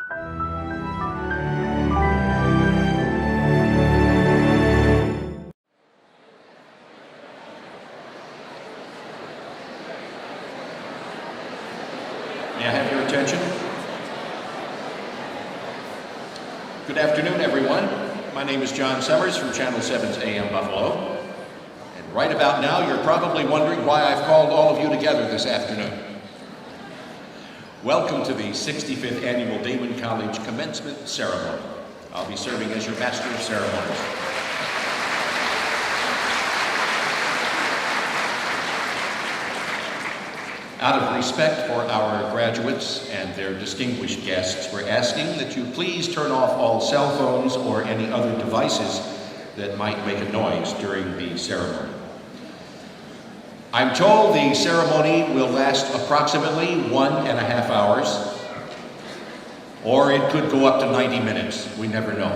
May I have your attention? Good afternoon, everyone. My name is John Summers from Channel 7's AM Buffalo. And right about now, you're probably wondering why I've called all of you together this afternoon. Welcome to the 65th Annual Daemen College Commencement Ceremony. I'll be serving as your Master of Ceremonies. Out of respect for our graduates and their distinguished guests, we're asking that you please turn off all cell phones or any other devices that might make a noise during the ceremony. I'm told the ceremony will last approximately 1.5 hours, or it could go up to 90 minutes. We never know.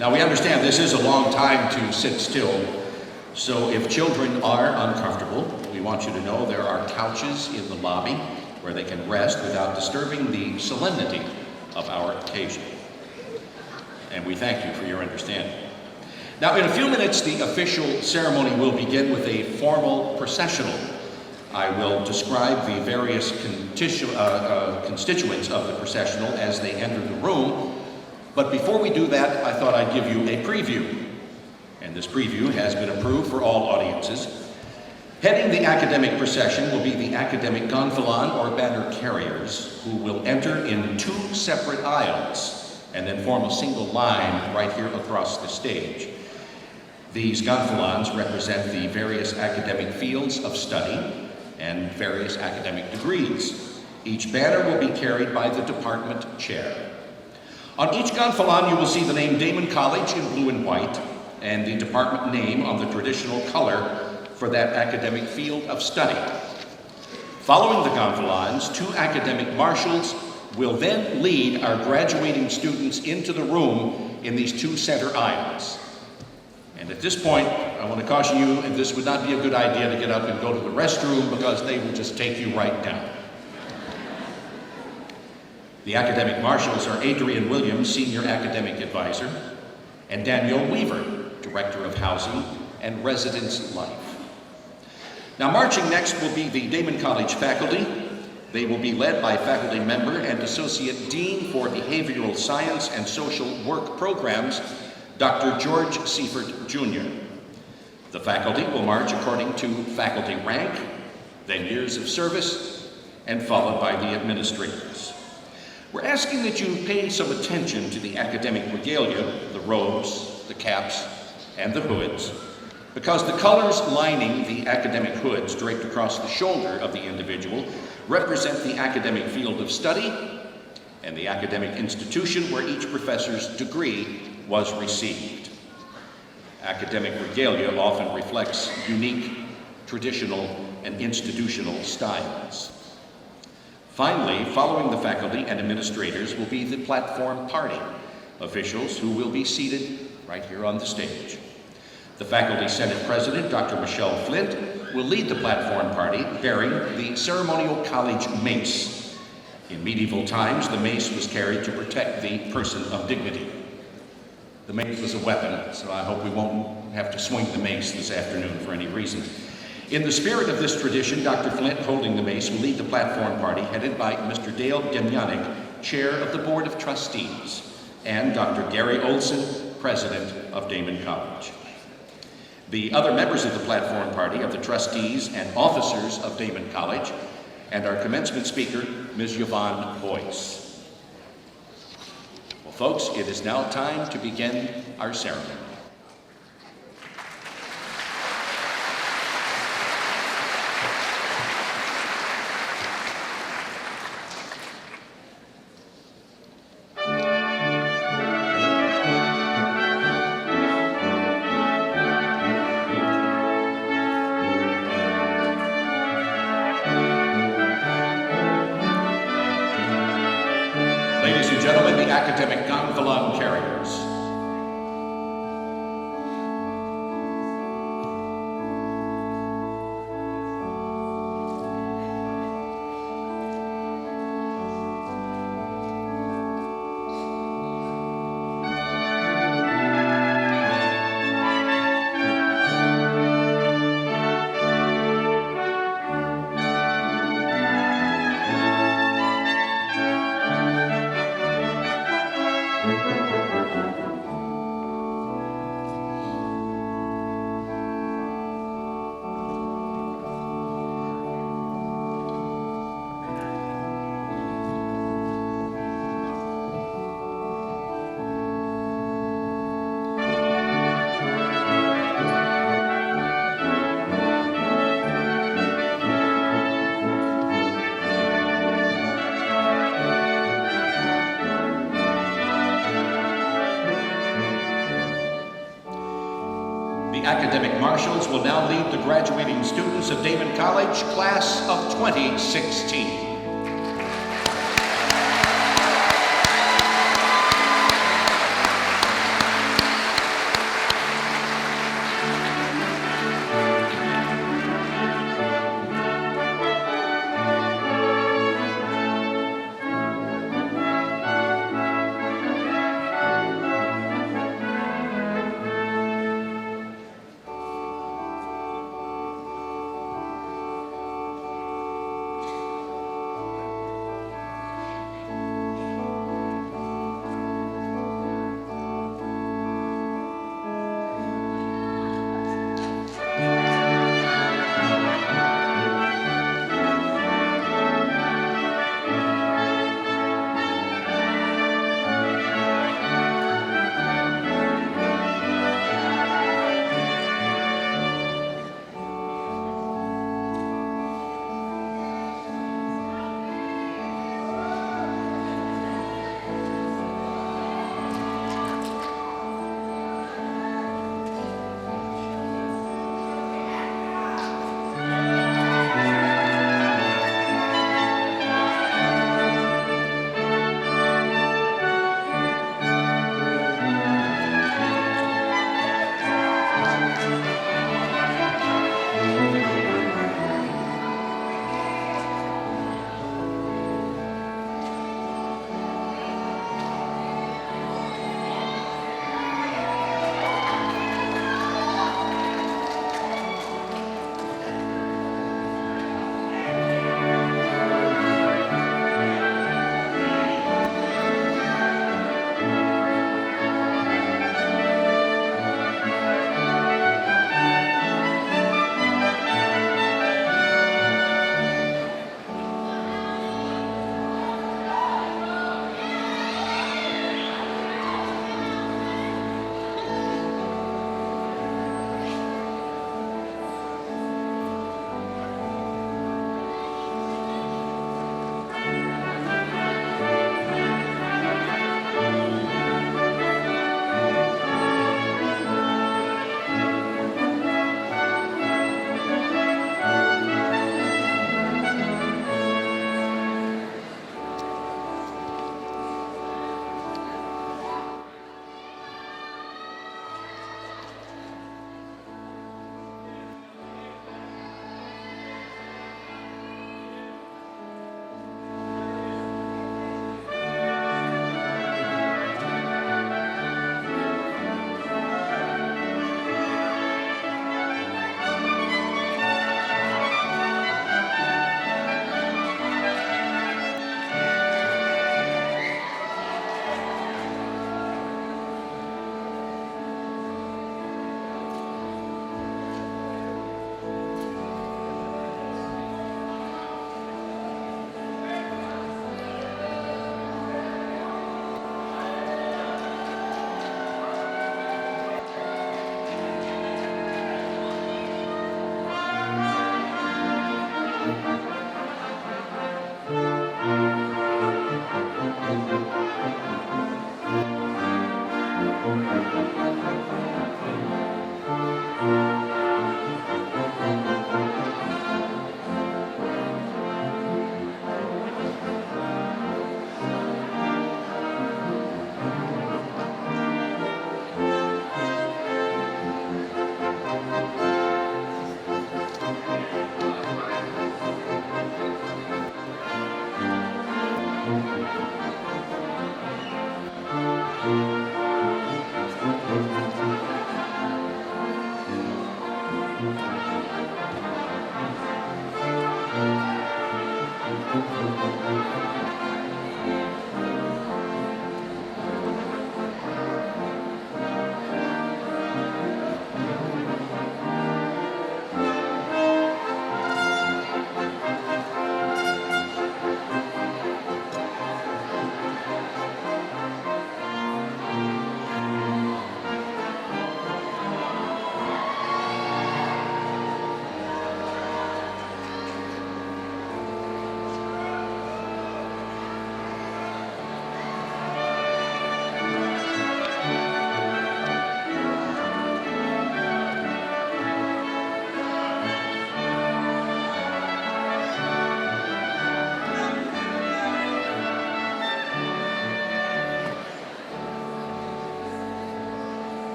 Now, we understand this is a long time to sit still. So if children are uncomfortable, we want you to know there are couches in the lobby where they can rest without disturbing the solemnity of our occasion. And we thank you for your understanding. Now, in a few minutes, the official ceremony will begin with a formal processional. I will describe the various constituents of the processional as they enter the room. But before we do that, I thought I'd give you a preview. And this preview has been approved for all audiences. Heading the academic procession will be the academic gonfalon or banner carriers, who will enter in 2 separate aisles and then form a single line right here across the stage. These gonfalons represent the various academic fields of study and various academic degrees. Each banner will be carried by the department chair. On each gonfalon, you will see the name Daemen College in blue and white, and the department name on the traditional color for that academic field of study. Following the gonfalons, 2 academic marshals will then lead our graduating students into the room in these 2 center aisles. And at this point, I want to caution you, and this would not be a good idea to get up and go to the restroom, because they will just take you right down. The academic marshals are Adrian Williams, Senior Academic Advisor, and Danielle Weaver, Director of Housing and Residence Life. Now, marching next will be the Daemen College faculty. They will be led by faculty member and Associate Dean for Behavioral Science and Social Work Programs, Dr. George Seifert, Jr. The faculty will march according to faculty rank, then years of service, and followed by the administrators. We're asking that you pay some attention to the academic regalia, the robes, the caps, and the hoods, because the colors lining the academic hoods draped across the shoulder of the individual represent the academic field of study and the academic institution where each professor's degree was received. Academic regalia often reflects unique, traditional, and institutional styles. Finally, following the faculty and administrators will be the platform party officials, who will be seated right here on the stage. The Faculty Senate President, Dr. Michelle Flint, will lead the platform party bearing the ceremonial college mace. In medieval times, the mace was carried to protect the person of dignity. The mace was a weapon, so I hope we won't have to swing the mace this afternoon for any reason. In the spirit of this tradition, Dr. Flint, holding the mace, will lead the platform party headed by Mr. Dale Demjanik, Chair of the Board of Trustees, and Dr. Gary Olson, President of Daemen College. The other members of the platform party are the trustees and officers of Daemen College, and our commencement speaker, Ms. Yvonne Boyce. Well, folks, it is now time to begin our ceremony. Ladies and gentlemen, the academic gonfalon carriers. academic marshals will now lead the graduating students of Daemen College, class of 2016.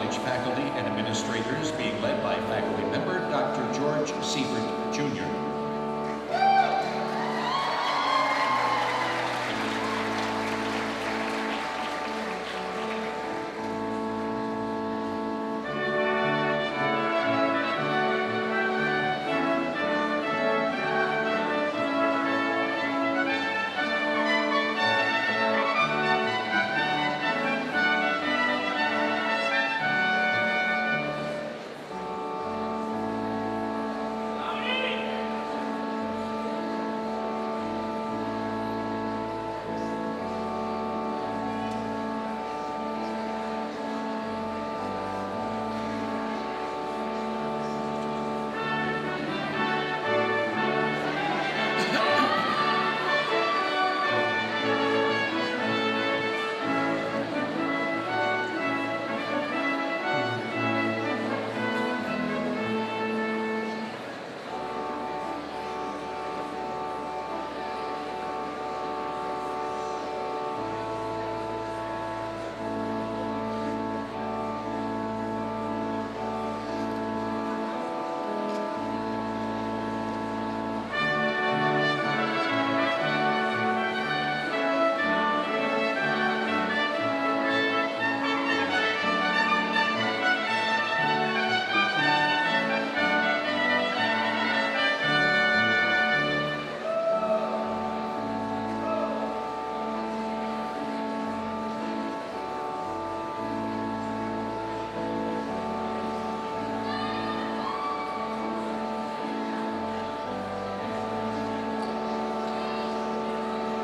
College faculty and administrators, being led by faculty member Dr. George Siebert, Jr.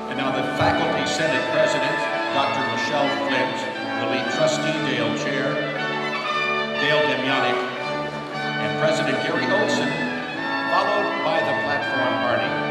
And now the Faculty Senate President, Dr. Michelle Flint, will lead Trustee Dale Chair, Dale Demyanic, and President Gary Olson, followed by the platform party.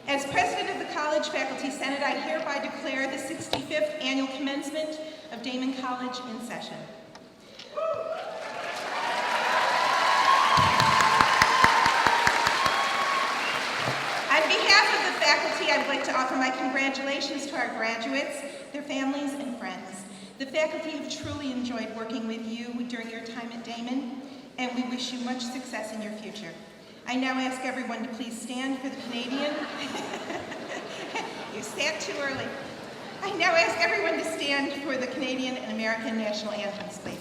As President of the College Faculty Senate, I hereby declare the 65th Annual Commencement of Daemen College in session. On behalf of the faculty, I would like to offer my congratulations to our graduates, their families, and friends. The faculty have truly enjoyed working with you during your time at Daemen, and we wish you much success in your future. I now ask everyone to please stand for the Canadian. You sat too early. I now ask everyone to stand for the Canadian and American national anthems, please.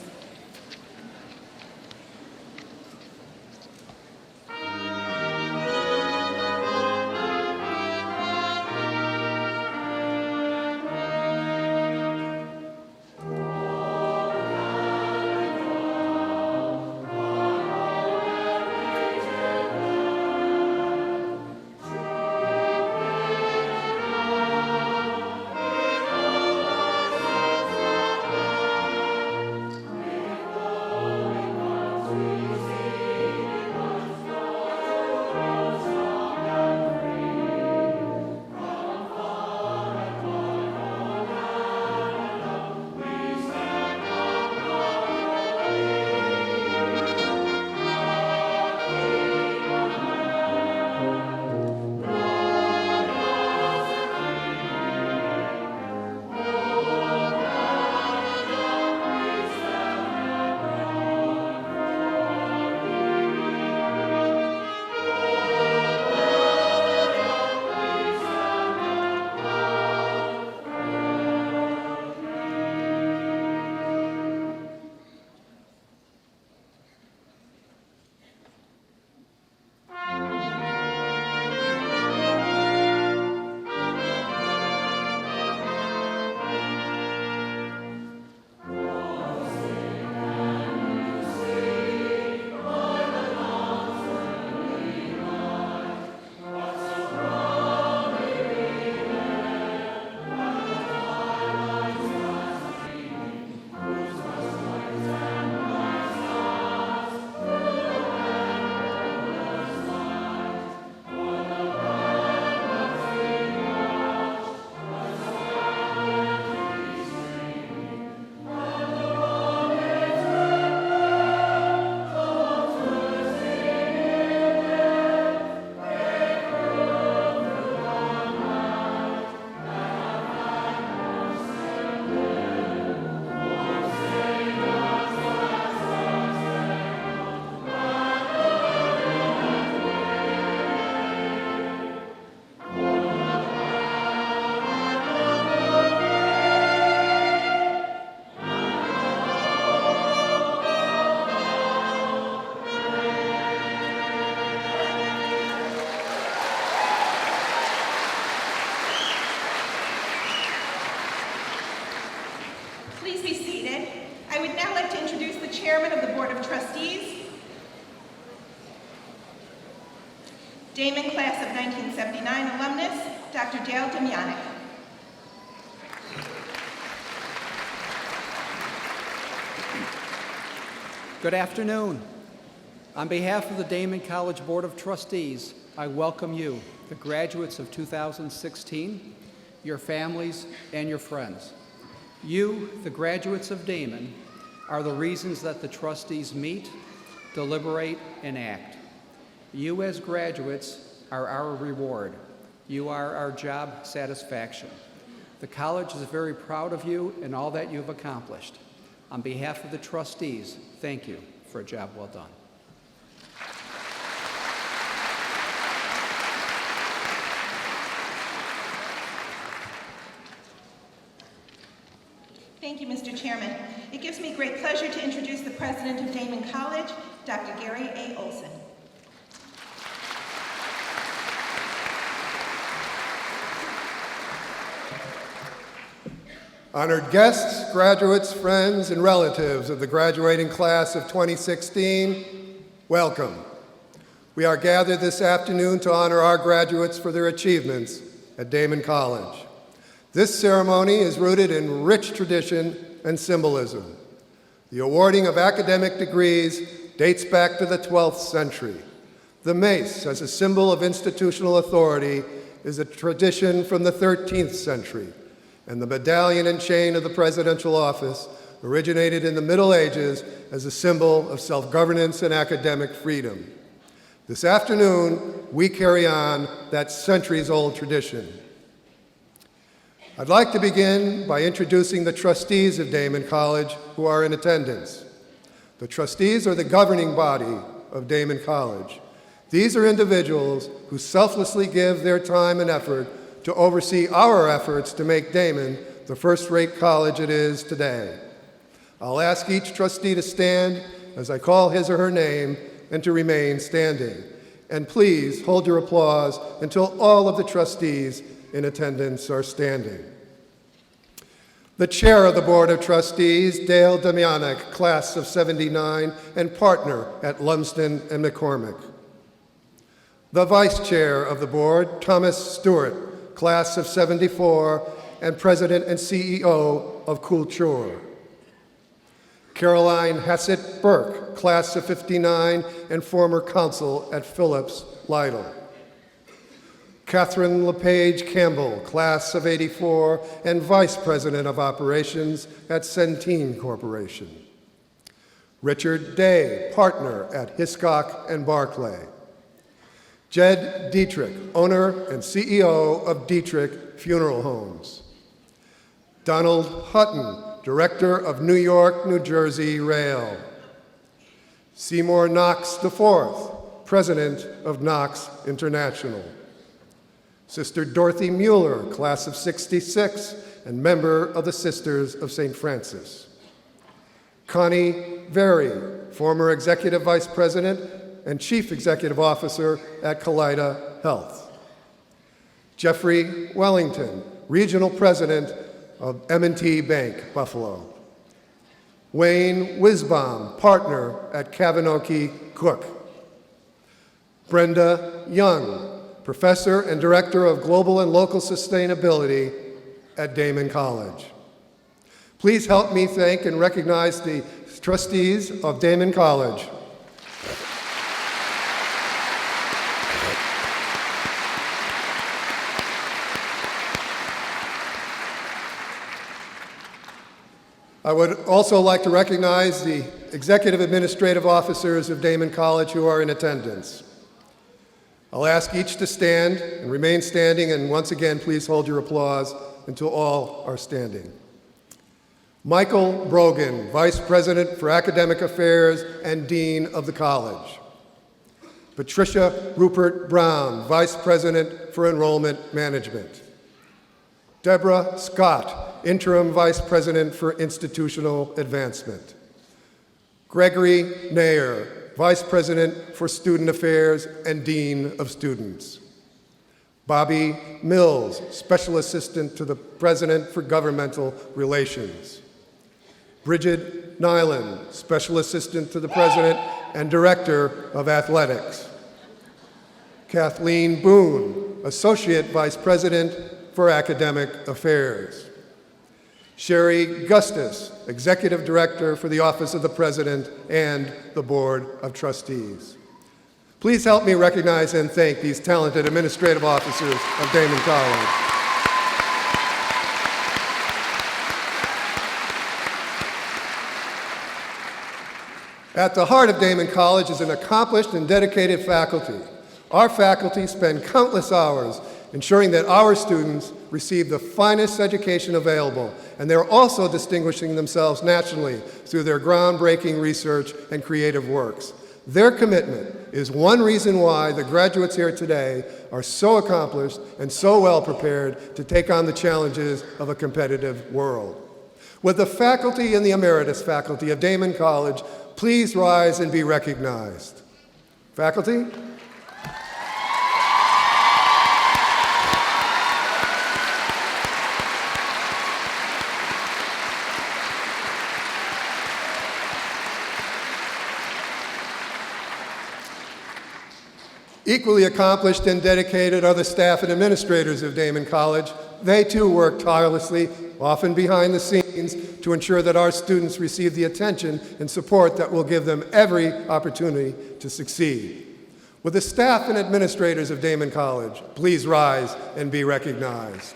Please be seated. I would now like to introduce the chairman of the Board of Trustees, Daemen Class of 1979 alumnus, Dr. Daemen. Good afternoon. On behalf of the Daemen College Board of Trustees, I welcome you, the graduates of 2016, your families, and your friends. You, the graduates of Daemen, are the reasons that the trustees meet, deliberate, and act. You as graduates are our reward. You are our job satisfaction. The college is very proud of you and all that you've accomplished. On behalf of the trustees, thank you for a job well done. Thank you, Mr. Chairman. It gives me great pleasure to introduce the president of Daemen College, Dr. Gary A. Olson. Honored guests, graduates, friends, and relatives of the graduating class of 2016, welcome. We are gathered this afternoon to honor our graduates for their achievements at Daemen College. This ceremony is rooted in rich tradition and symbolism. The awarding of academic degrees dates back to the 12th century. The mace, as a symbol of institutional authority, is a tradition from the 13th century, and the medallion and chain of the presidential office originated in the Middle Ages as a symbol of self-governance and academic freedom. This afternoon, we carry on that centuries-old tradition. I'd like to begin by introducing the trustees of Daemen College who are in attendance. The trustees are the governing body of Daemen College. These are individuals who selflessly give their time and effort to oversee our efforts to make Daemen the first-rate college it is today. I'll ask each trustee to stand as I call his or her name and to remain standing. And please hold your applause until all of the trustees in attendance are standing. The chair of the Board of Trustees, Dale Daemen, class of 79 and partner at Lumsden and McCormick. The vice chair of the board, Thomas Stewart, class of 74 and president and CEO of Kultur. Caroline Hassett Burke, class of 59 and former counsel at Phillips Lytle. Catherine LePage Campbell, class of 84 and vice president of operations at Centene Corporation. Richard Day, partner at Hiscock and Barclay. Jed Dietrich, owner and CEO of Dietrich Funeral Homes. Donald Hutton, director of New York, New Jersey Rail. Seymour Knox IV, president of Knox International. Sister Dorothy Mueller, class of 66 and member of the Sisters of St. Francis. Connie Very, former executive vice president and chief executive officer at Kaleida Health. Jeffrey Wellington, regional president of M&T Bank, Buffalo. Wayne Wisbaum, partner at Kavanaugh Cook. Brenda Young, professor and director of global and local sustainability at Daemen College. Please help me thank and recognize the trustees of Daemen College. I would also like to recognize the executive administrative officers of Daemen College who are in attendance. I'll ask each to stand and remain standing, and once again, please hold your applause until all are standing. Michael Brogan, Vice President for Academic Affairs and Dean of the College. Patricia Rupert Brown, Vice President for Enrollment Management. Deborah Scott, Interim Vice President for Institutional Advancement. Gregory Nair, Vice President for Student Affairs and Dean of Students. Bobby Mills, Special Assistant to the President for Governmental Relations. Bridget Nyland, Special Assistant to the President and Director of Athletics. Kathleen Boone, Associate Vice President for Academic Affairs. Sherry Gustus, Executive Director for the Office of the President and the Board of Trustees. Please help me recognize and thank these talented administrative officers of Daemen College. At the heart of Daemen College is an accomplished and dedicated faculty. Our faculty spend countless hours ensuring that our students receive the finest education available, and they're also distinguishing themselves nationally through their groundbreaking research and creative works. Their commitment is one reason why the graduates here today are so accomplished and so well prepared to take on the challenges of a competitive world. Would the faculty and the emeritus faculty of Daemen College please rise and be recognized? Faculty? Equally accomplished and dedicated are the staff and administrators of Daemen College. They too work tirelessly, often behind the scenes, to ensure that our students receive the attention and support that will give them every opportunity to succeed. Would the staff and administrators of Daemen College please rise and be recognized?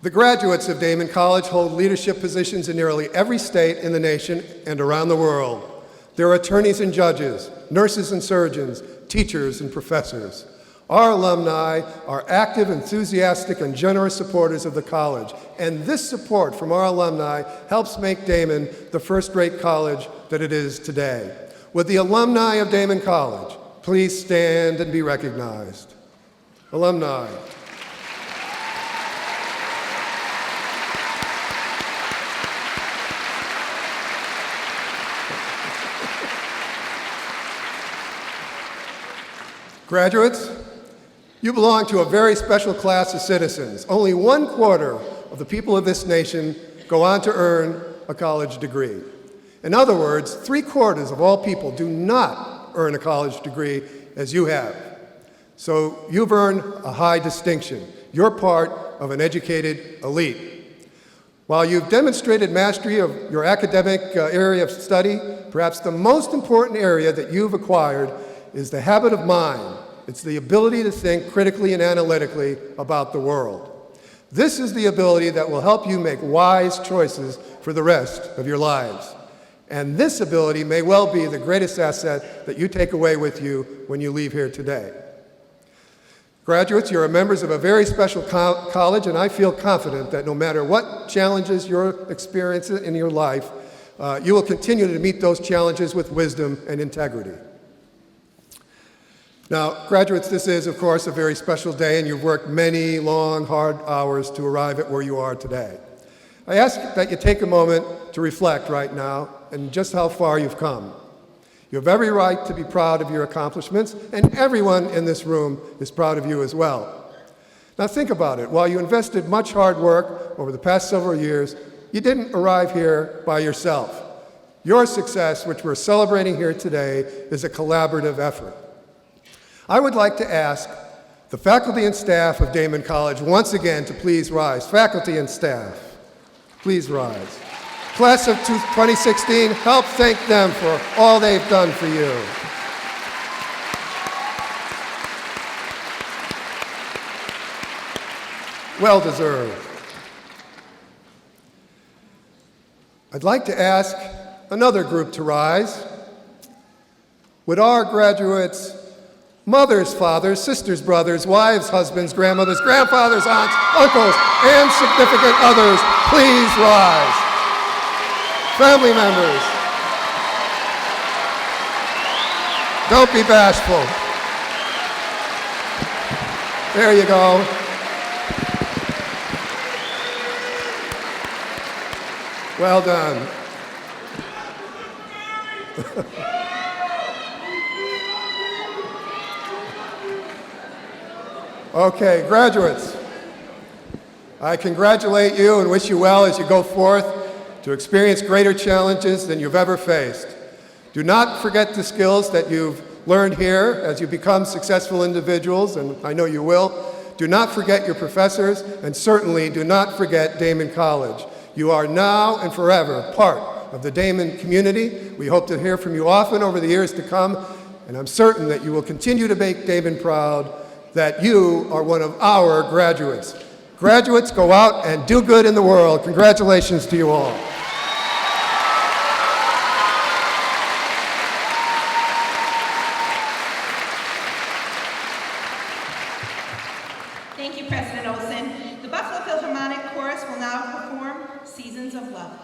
The graduates of Daemen College hold leadership positions in nearly every state in the nation and around the world. They're attorneys and judges, nurses and surgeons, teachers and professors. Our alumni are active, enthusiastic, and generous supporters of the college, and this support from our alumni helps make Daemen the first-rate college that it is today. Would the alumni of Daemen College please stand and be recognized? Alumni. Graduates, you belong to a very special class of citizens. Only 1/4 of the people of this nation go on to earn a college degree. In other words, 3/4 of all people do not earn a college degree as you have. So you've earned a high distinction. You're part of an educated elite. While you've demonstrated mastery of your academic area of study, perhaps the most important area that you've acquired is the habit of mind. It's the ability to think critically and analytically about the world. This is the ability that will help you make wise choices for the rest of your lives. And this ability may well be the greatest asset that you take away with you when you leave here today. Graduates, you're members of a very special college, and I feel confident that no matter what challenges you're experiencing in your life, you will continue to meet those challenges with wisdom and integrity. Now, graduates, this is, of course, a very special day, and you've worked many long, hard hours to arrive at where you are today. I ask that you take a moment to reflect right now on just how far you've come. You have every right to be proud of your accomplishments, and everyone in this room is proud of you as well. Now, think about it. While you invested much hard work over the past several years, you didn't arrive here by yourself. Your success, which we're celebrating here today, is a collaborative effort. I would like to ask the faculty and staff of Daemen College once again to please rise. Faculty and staff, please rise. Class of 2016, help thank them for all they've done for you. Well deserved. I'd like to ask another group to rise. Would our graduates, mothers, fathers, sisters, brothers, wives, husbands, grandmothers, grandfathers, aunts, uncles, and significant others, please rise. Family members, don't be bashful. There you go. Well done. Okay, graduates, I congratulate you and wish you well as you go forth to experience greater challenges than you've ever faced. Do not forget the skills that you've learned here as you become successful individuals, and I know you will. Do not forget your professors, and certainly do not forget Daemen College. You are now and forever part of the Daemen community. We hope to hear from you often over the years to come, and I'm certain that you will continue to make Daemen proud that you are one of our graduates. Graduates, go out and do good in the world. Congratulations to you all. Thank you, President Olson. The Buffalo Philharmonic Chorus will now perform Seasons of Love.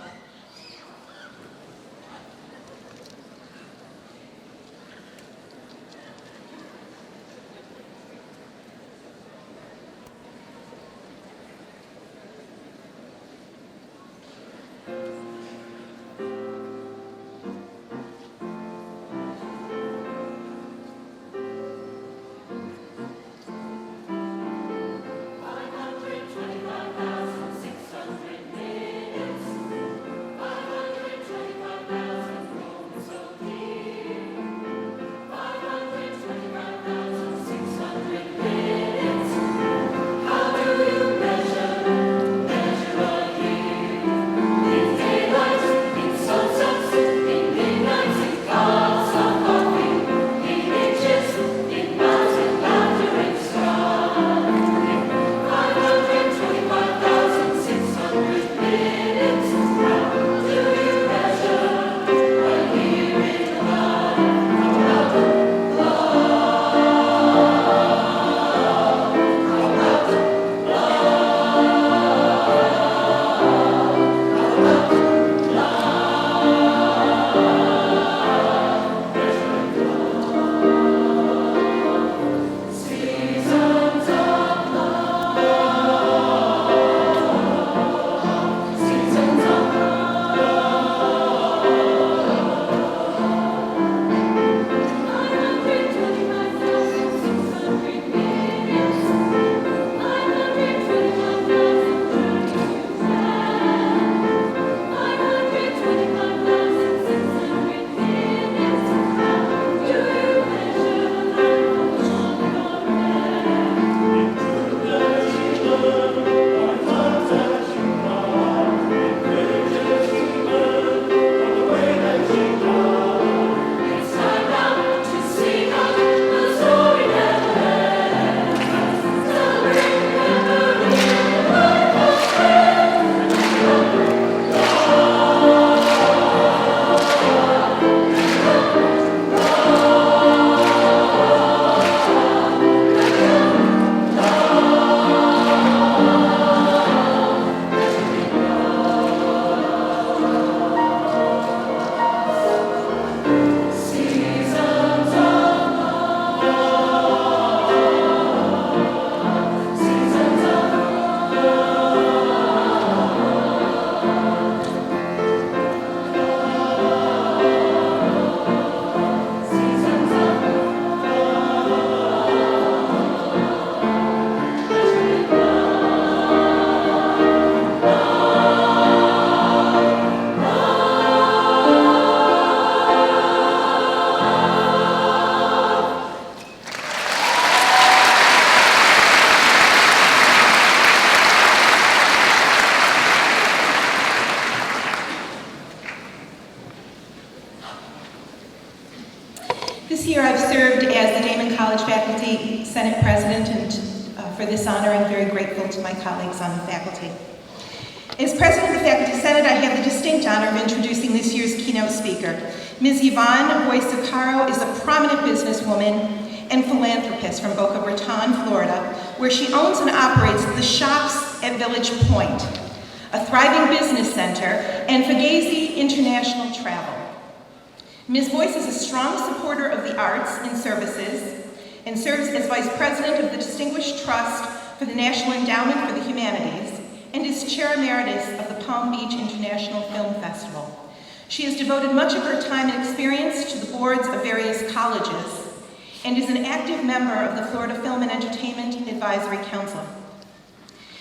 This year I've served as the Daemen College Faculty Senate President, and for this honor I'm very grateful to my colleagues on the faculty. As President of the Faculty Senate, I have the distinct honor of introducing this year's keynote speaker. Ms. Yvonne Boisacaro is a prominent businesswoman and philanthropist from Boca Raton, Florida, where she owns and operates the Shops at Village Point, a thriving business center, and Fugazi International Travel. Ms. Boyce is a strong supporter of the arts and services and serves as Vice President of the Distinguished Trust for the National Endowment for the Humanities and is Chair Emeritus of the Palm Beach International Film Festival. She has devoted much of her time and experience to the boards of various colleges and is an active member of the Florida Film and Entertainment Advisory Council.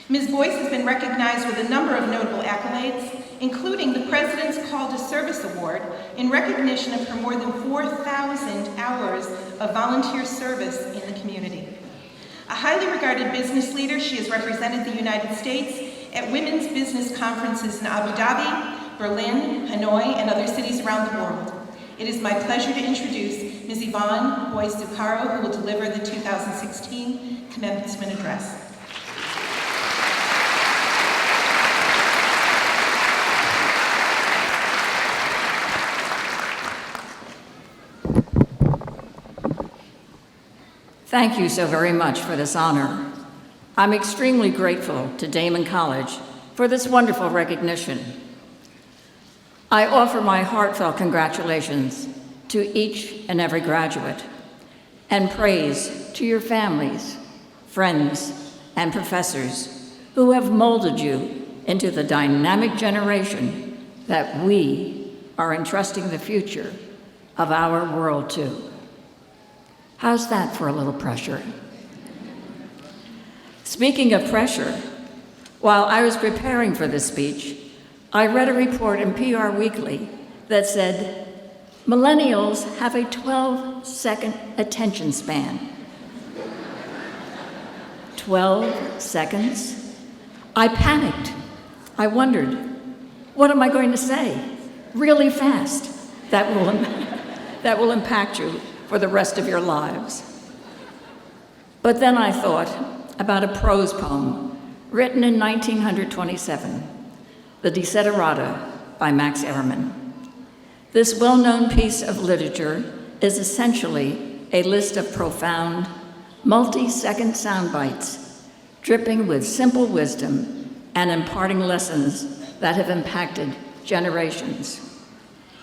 Ms. Boyce has been recognized with a number of notable accolades, including the President's Call to Service Award in recognition of her more than 4,000 hours of volunteer service in the community. A highly regarded business leader, she has represented the United States at women's business conferences in Abu Dhabi, Berlin, Hanoi, and other cities around the world. It is my pleasure to introduce Ms. Yvonne Boyce-Zuccaro, who will deliver the 2016 commencement address. Thank you so very much for this honor. I'm extremely grateful to Daemen College for this wonderful recognition. I offer my heartfelt congratulations to each and every graduate, and praise to your families, friends, and professors who have molded you into the dynamic generation that we are entrusting the future of our world to. How's that for a little pressure? Speaking of pressure, while I was preparing for this speech, I read a report in PR Weekly that said, millennials have a 12-second attention span. 12 seconds? I panicked. I wondered, what am I going to say really fast that will impact you for the rest of your lives? But then I thought about a prose poem written in 1927, The Desiderata by Max Ehrmann. This well-known piece of literature is essentially a list of profound, multi-second sound bites, dripping with simple wisdom and imparting lessons that have impacted generations.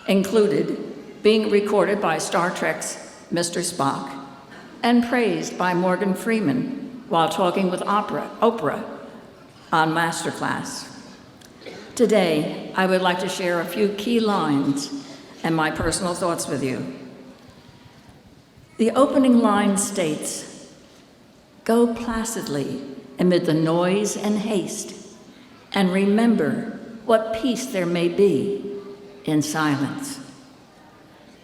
Included being recorded by Star Trek's Mr. Spock and praised by Morgan Freeman while talking with Oprah on Masterclass. Today, I would like to share a few key lines and my personal thoughts with you. The opening line states, "Go placidly amid the noise and haste, and remember what peace there may be in silence."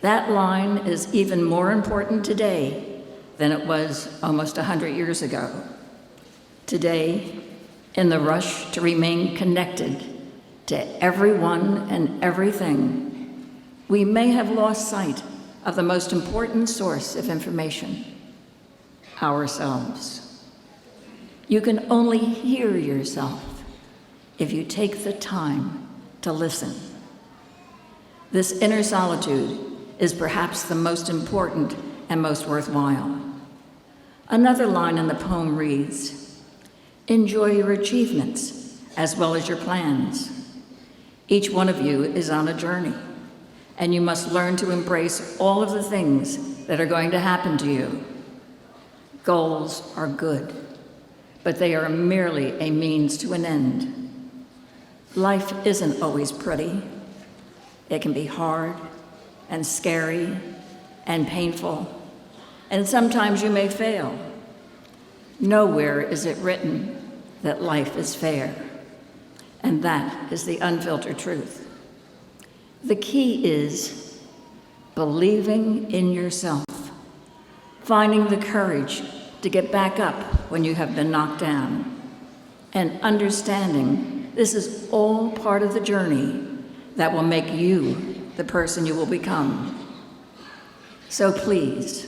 That line is even more important today than it was almost 100 years ago. Today, in the rush to remain connected to everyone and everything, we may have lost sight of the most important source of information, ourselves. You can only hear yourself if you take the time to listen. This inner solitude is perhaps the most important and most worthwhile. Another line in the poem reads, "Enjoy your achievements as well as your plans. Each one of you is on a journey, and you must learn to embrace all of the things that are going to happen to you. Goals are good, but they are merely a means to an end. Life isn't always pretty. It can be hard and scary and painful, and sometimes you may fail. Nowhere is it written that life is fair, and that is the unfiltered truth. The key is believing in yourself, finding the courage to get back up when you have been knocked down, and understanding this is all part of the journey that will make you the person you will become. So please,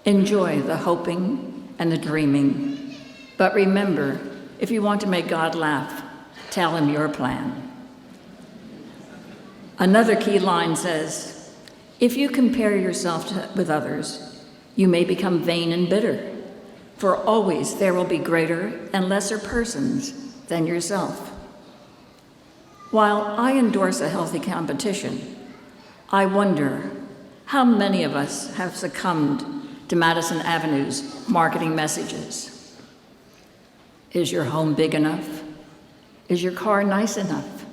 enjoy the hoping and the dreaming, but remember, if you want to make God laugh, tell him your plan. Another key line says, if you compare yourself with others, you may become vain and bitter, for always there will be greater and lesser persons than yourself. While I endorse a healthy competition, I wonder how many of us have succumbed to Madison Avenue's marketing messages. Is your home big enough? Is your car nice enough?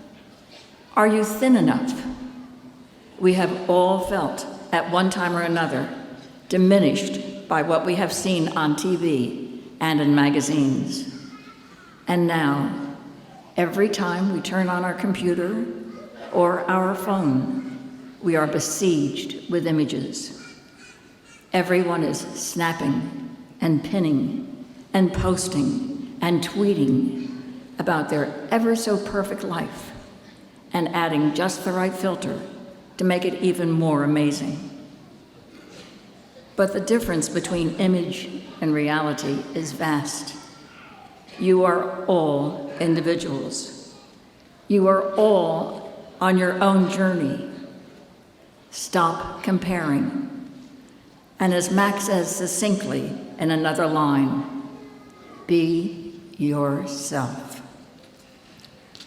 Are you thin enough? We have all felt, at one time or another, diminished by what we have seen on TV and in magazines. And now, every time we turn on our computer or our phone, we are besieged with images. Everyone is snapping and pinning and posting and tweeting about their ever so perfect life and adding just the right filter to make it even more amazing. But the difference between image and reality is vast. You are all individuals. You are all on your own journey. Stop comparing. And as Max says succinctly in another line, be yourself.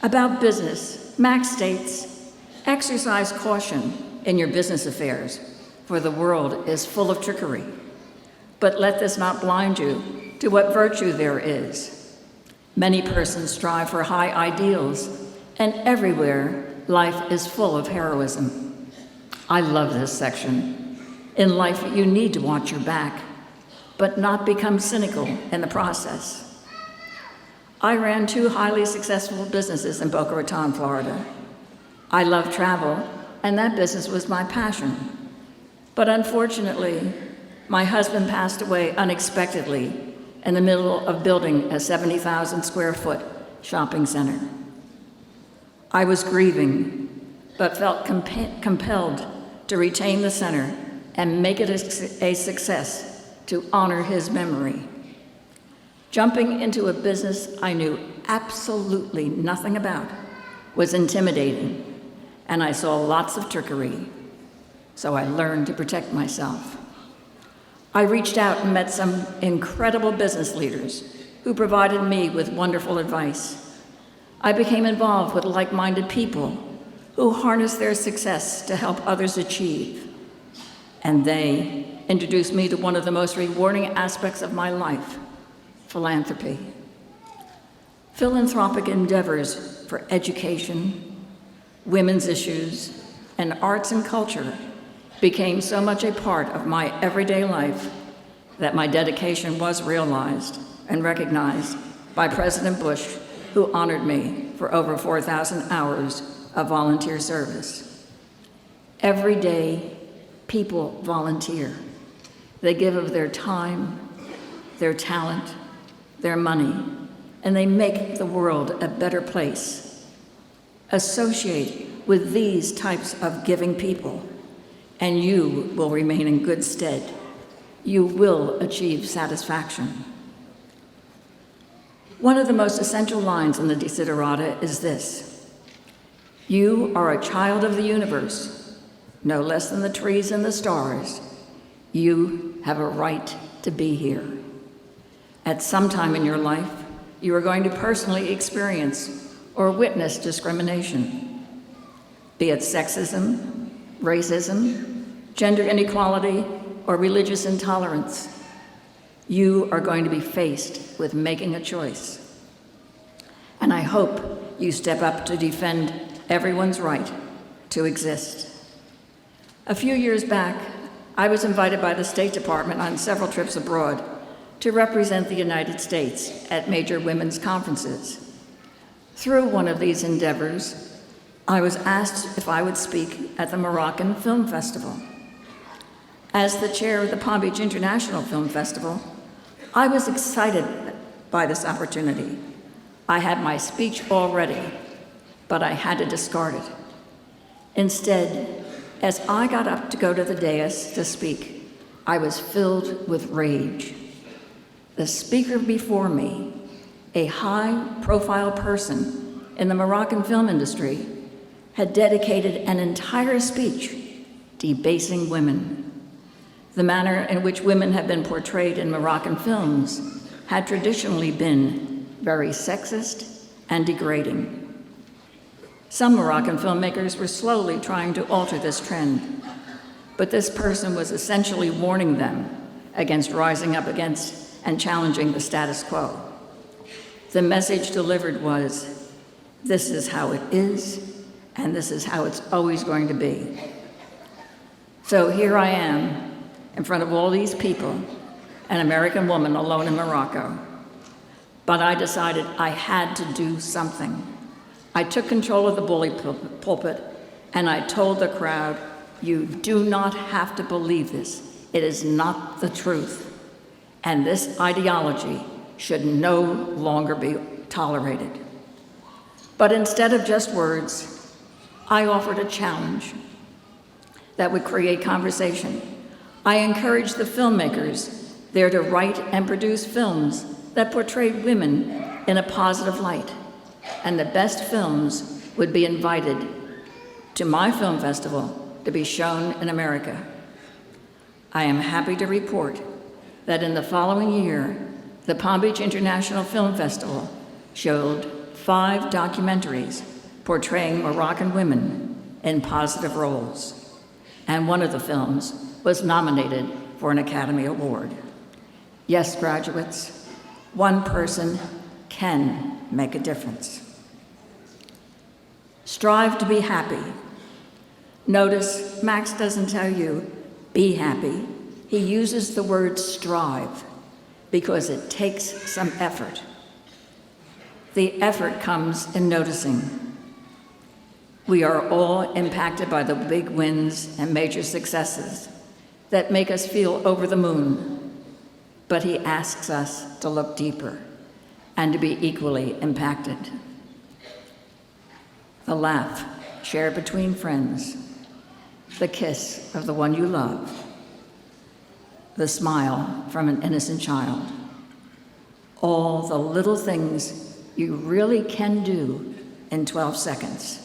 About business, Max states, exercise caution in your business affairs, for the world is full of trickery. But let this not blind you to what virtue there is. Many persons strive for high ideals, and everywhere life is full of heroism. I love this section. In life, you need to watch your back, but not become cynical in the process. I ran 2 highly successful businesses in Boca Raton, Florida. I love travel, and that business was my passion. But unfortunately, my husband passed away unexpectedly in the middle of building a 70,000 square foot shopping center. I was grieving, but felt compelled to retain the center and make it a success to honor his memory. Jumping into a business I knew absolutely nothing about was intimidating, and I saw lots of trickery, so I learned to protect myself. I reached out and met some incredible business leaders who provided me with wonderful advice. I became involved with like-minded people who harnessed their success to help others achieve. And they introduced me to one of the most rewarding aspects of my life, philanthropy. Philanthropic endeavors for education, women's issues, and arts and culture became so much a part of my everyday life that my dedication was realized and recognized by President Bush, who honored me for over 4,000 hours of volunteer service. Every day, people volunteer. They give of their time, their talent, their money, and they make the world a better place. Associate with these types of giving people, and you will remain in good stead. You will achieve satisfaction. One of the most essential lines in the Desiderata is this: you are a child of the universe, no less than the trees and the stars. You have a right to be here. At some time in your life, you are going to personally experience or witness discrimination, be it sexism, racism, gender inequality, or religious intolerance. You are going to be faced with making a choice. And I hope you step up to defend everyone's right to exist. A few years back, I was invited by the State Department on several trips abroad to represent the United States at major women's conferences. Through one of these endeavors, I was asked if I would speak at the Moroccan Film Festival. As the chair of the Palm Beach International Film Festival, I was excited by this opportunity. I had my speech all ready, but I had to discard it. Instead, as I got up to go to the dais to speak, I was filled with rage. The speaker before me, a high-profile person in the Moroccan film industry, had dedicated an entire speech debasing women. The manner in which women have been portrayed in Moroccan films had traditionally been very sexist and degrading. Some Moroccan filmmakers were slowly trying to alter this trend, but this person was essentially warning them against rising up against and challenging the status quo. The message delivered was, this is how it is, and this is how it's always going to be. So here I am, in front of all these people, an American woman alone in Morocco. But I decided I had to do something. I took control of the bully pulpit and I told the crowd, "You do not have to believe this. It is not the truth. And this ideology should no longer be tolerated." But instead of just words, I offered a challenge that would create conversation. I encouraged the filmmakers there to write and produce films that portrayed women in a positive light, and the best films would be invited to my film festival to be shown in America. I am happy to report that in the following year, the Palm Beach International Film Festival showed 5 documentaries portraying Moroccan women in positive roles, and one of the films was nominated for an Academy Award. Yes, graduates, one person can make a difference. Strive to be happy. Notice Max doesn't tell you, be happy. He uses the word strive because it takes some effort. The effort comes in noticing. We are all impacted by the big wins and major successes that make us feel over the moon, but he asks us to look deeper and to be equally impacted. The laugh shared between friends, the kiss of the one you love, the smile from an innocent child, all the little things you really can do in 12 seconds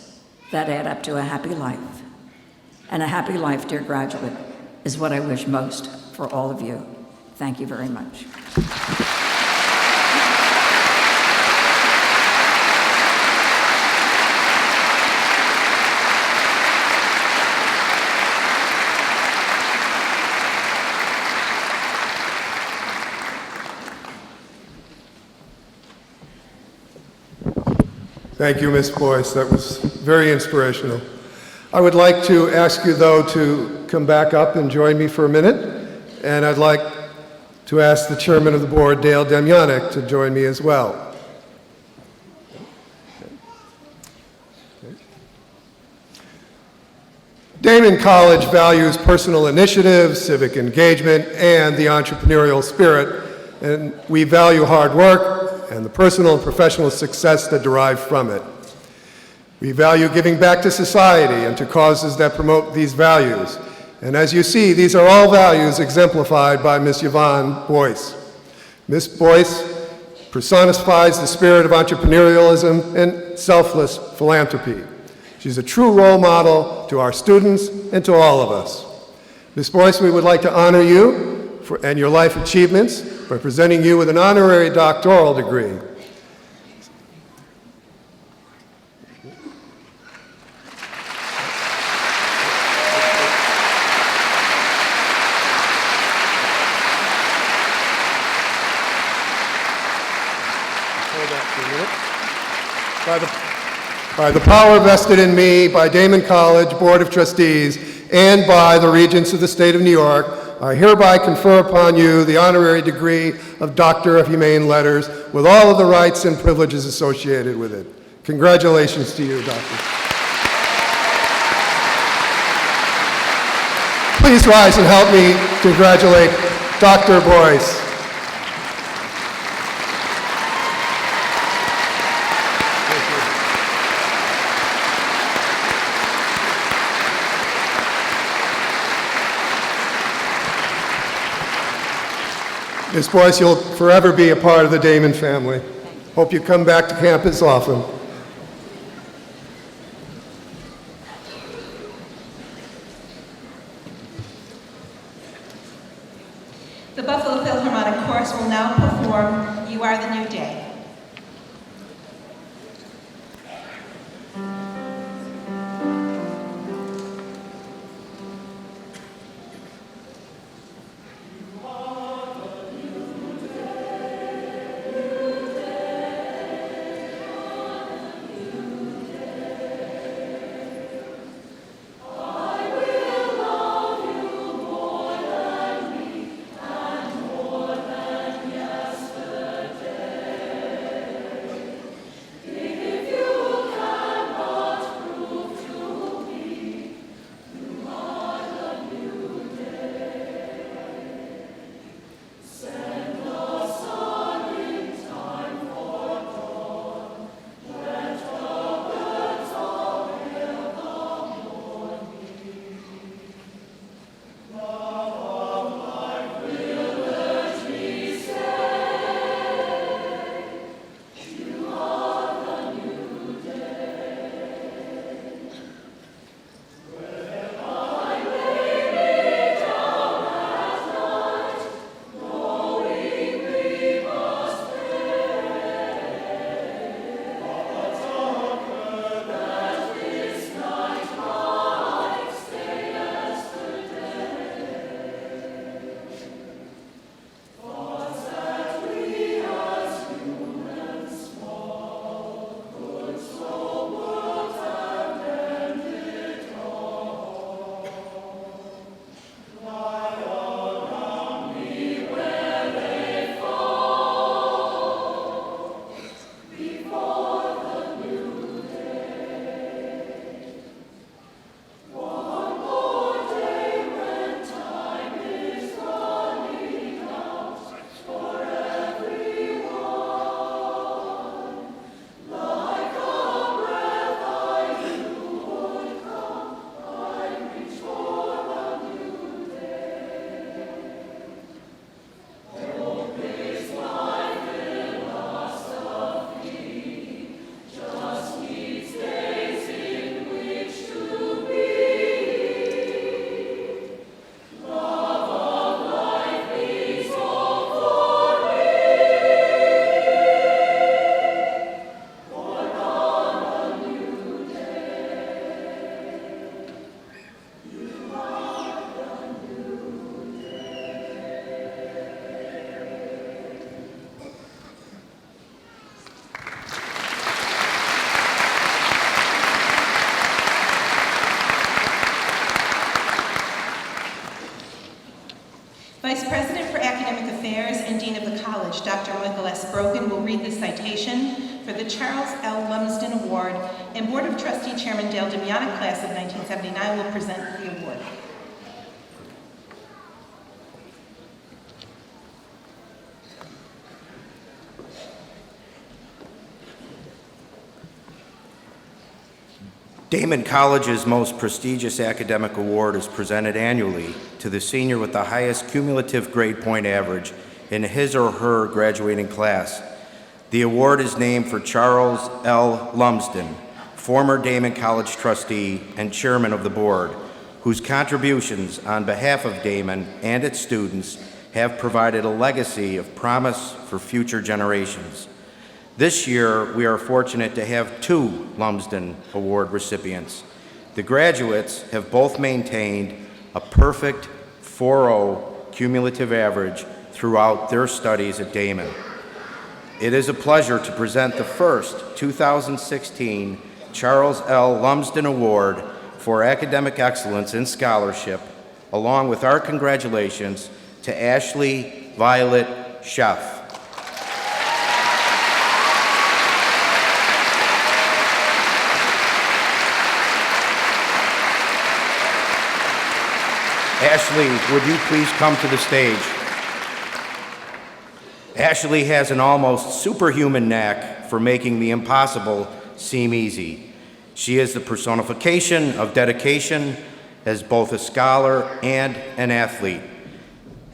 that add up to a happy life. And a happy life, dear graduate, is what I wish most for all of you. Thank you very much. Thank you, Ms. Boyce. That was very inspirational. I would like to ask you, though, to come back up and join me for a minute. And I'd like to ask the chairman of the board, Dale Demjanic, to join me as well. Daemen College values personal initiative, civic engagement, and the entrepreneurial spirit, and we value hard work and the personal and professional success that derive from it. We value giving back to society and to causes that promote these values. And as you see, these are all values exemplified by Ms. Yvonne Boyce. Ms. Boyce personifies the spirit of entrepreneurialism and selfless philanthropy. She's a true role model to our students and to all of us. Ms. Boyce, we would like to honor you and your life achievements by presenting you with an honorary doctoral degree. By the power vested in me by Daemen College Board of Trustees and by the Regents of the State of New York, I hereby confer upon you the honorary degree of Doctor of Humane Letters with all of the rights and privileges associated with it. Congratulations to you, Doctor. Please rise and help me congratulate Dr. Boyce. Ms. Boyce, you'll forever be a part of the Daemen family. Hope you come back to campus often. The Buffalo Philharmonic Chorus will now perform You Are the New Day. More Vice President for Academic Affairs and Dean of the College, Dr. Michael S. Brogan, will read the citation for the Charles L. Lumsden Award, and Board of Trustee Chairman Dale Damianic, class of 1979, will present the award. Daemen College's most prestigious academic award is presented annually to the senior with the highest cumulative grade point average in his or her graduating class. The award is named for Charles L. Lumsden, former Daemen College trustee and chairman of the board, whose contributions on behalf of Daemen and its students have provided a legacy of promise for future generations. This year, we are fortunate to have two Lumsden Award recipients. The graduates have both maintained a perfect 4.0 cumulative average throughout their studies at Daemen. It is a pleasure to present the first 2016 Charles L. Lumsden Award for Academic Excellence in Scholarship, along with our congratulations to Ashley Violet Sheff. Ashley, would you please come to the stage? Ashley has an almost superhuman knack for making the impossible seem easy. She is the personification of dedication as both a scholar and an athlete.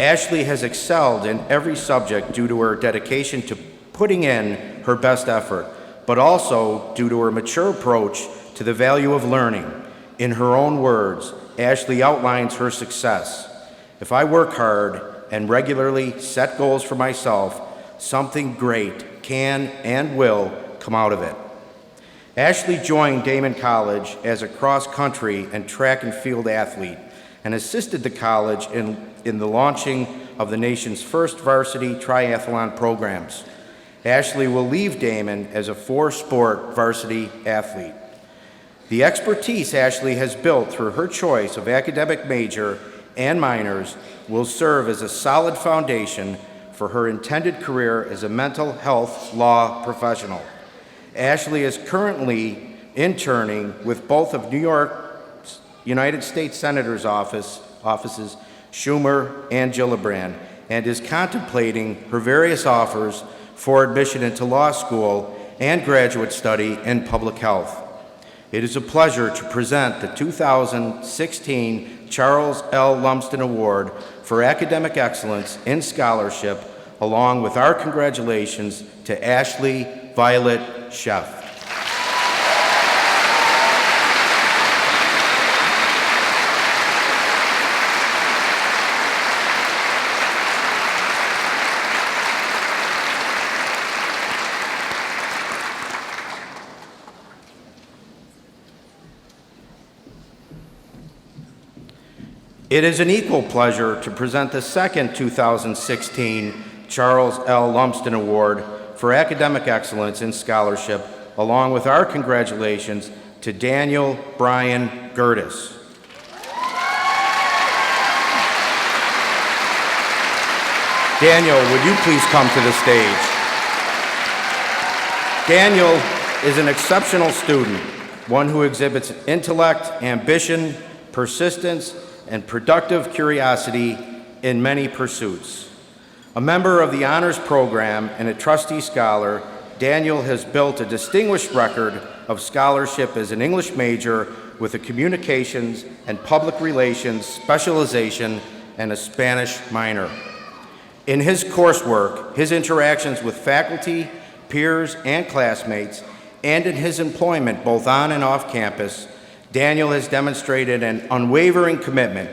Ashley has excelled in every subject due to her dedication to putting in her best effort, but also due to her mature approach to the value of learning. In her own words, Ashley outlines her success. If I work hard and regularly set goals for myself, something great can and will come out of it. Ashley joined Daemen College as a cross-country and track and field athlete and assisted the college in the launching of the nation's first varsity triathlon programs. Ashley will leave Daemen as a four-sport varsity athlete. The expertise Ashley has built through her choice of academic major and minors will serve as a solid foundation for her intended career as a mental health law professional. Ashley is currently interning with both of New York's United States Senator's offices, Schumer and Gillibrand, and is contemplating her various offers for admission into law school and graduate study in public health. It is a pleasure to present the 2016 Charles L. Lumsden Award for Academic Excellence in Scholarship, along with our congratulations to Ashley Violet Sheff. It is an equal pleasure to present the second 2016 Charles L. Lumsden Award for Academic Excellence in Scholarship, along with our congratulations to Daniel Brian Gertis. Daniel, would you please come to the stage? Daniel is an exceptional student, one who exhibits intellect, ambition, persistence, and productive curiosity in many pursuits. A member of the honors program and a trustee scholar, Daniel has built a distinguished record of scholarship as an English major with a communications and public relations specialization and a Spanish minor. In his coursework, his interactions with faculty, peers, and classmates, and in his employment both on and off campus, Daniel has demonstrated an unwavering commitment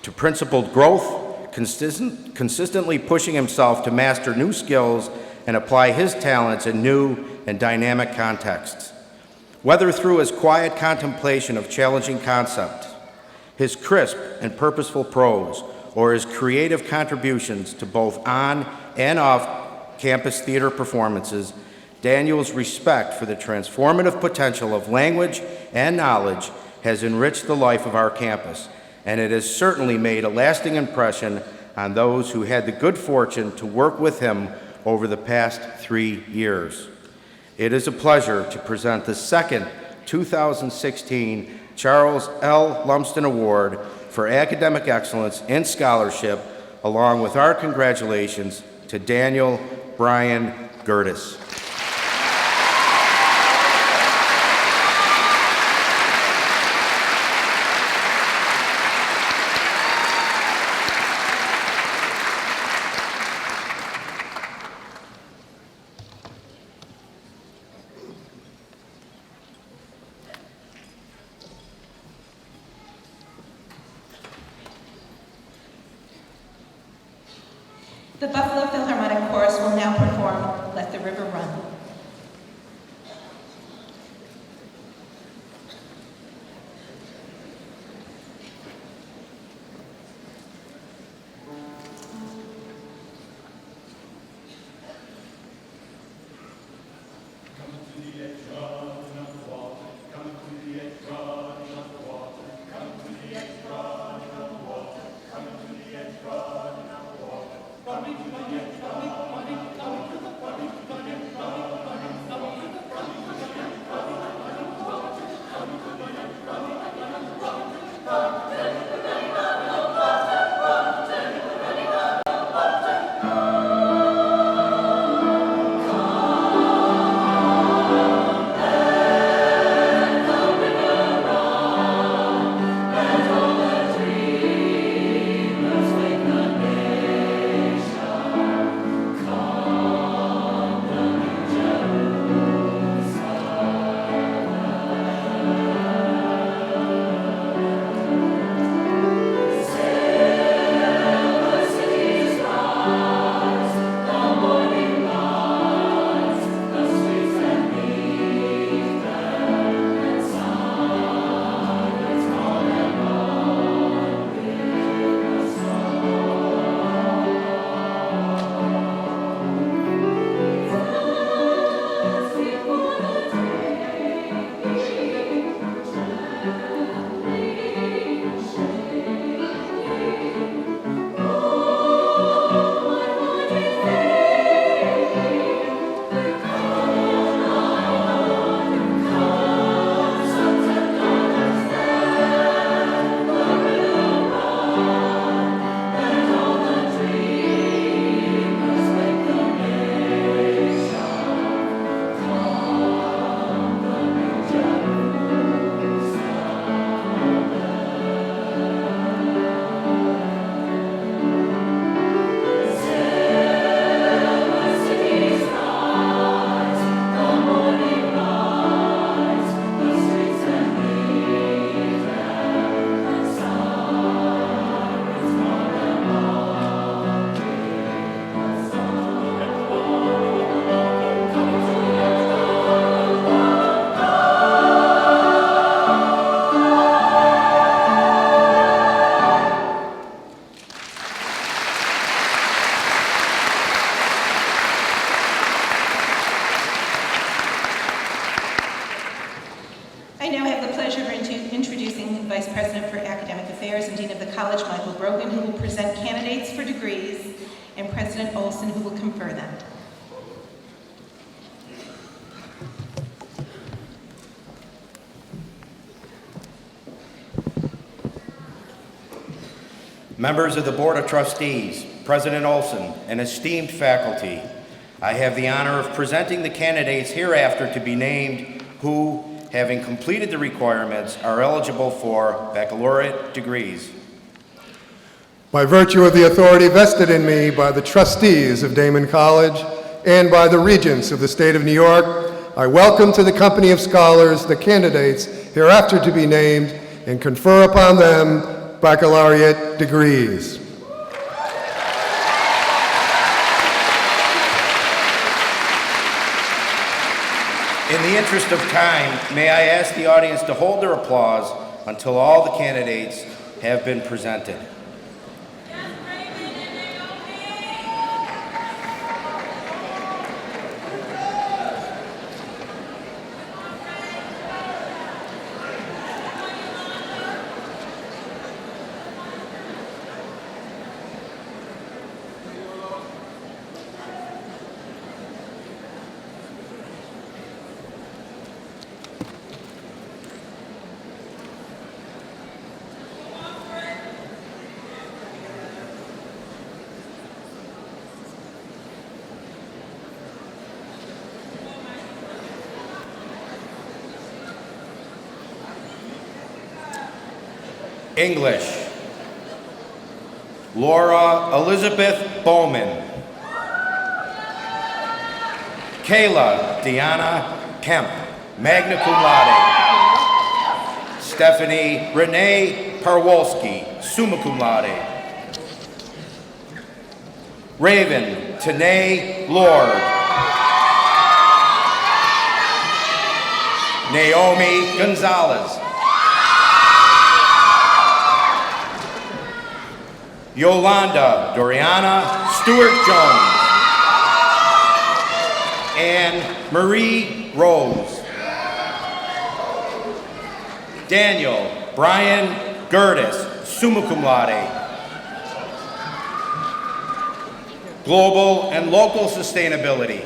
to principled growth, consistently pushing himself to master new skills and apply his talents in new and dynamic contexts. Whether through his quiet contemplation of challenging concepts, his crisp and purposeful prose, or his creative contributions to both on and off campus theater performances, Daniel's respect for the transformative potential of language and knowledge has enriched the life of our campus, and it has certainly made a lasting impression on those who had the good fortune to work with him over the past 3 years. It is a pleasure to present the second 2016 Charles L. Lumsden Award for Academic Excellence in Scholarship, along with our congratulations to Daniel Brian Gertis. The Buffalo Philharmonic Chorus will now perform Let the River Run. I now have the pleasure of introducing Vice President for Academic Affairs and Dean of the College, Michael Brogan, who will present candidates for degrees, and President Olson, who will confer them. Members of the Board of Trustees, President Olson, and esteemed faculty, I have the honor of presenting the candidates hereafter to be named who, having completed the requirements, are eligible for baccalaureate degrees. By virtue of the authority vested in me by the trustees of Daemen College and by the regents of the state of New York, I welcome to the company of scholars the candidates hereafter to be named and confer upon them baccalaureate degrees. In the interest of time, may I ask the audience to hold their applause until all the candidates have been presented. English. Laura Elizabeth Bowman. Kayla Deanna Kemp, magna cum laude. Stephanie Renee Parwolski, summa cum laude. Raven Tanae Lord. Naomi Gonzalez. Yolanda Doriana Stewart-Jones. And Marie Rose. Daniel Brian Gertis, summa cum laude. Global and local sustainability.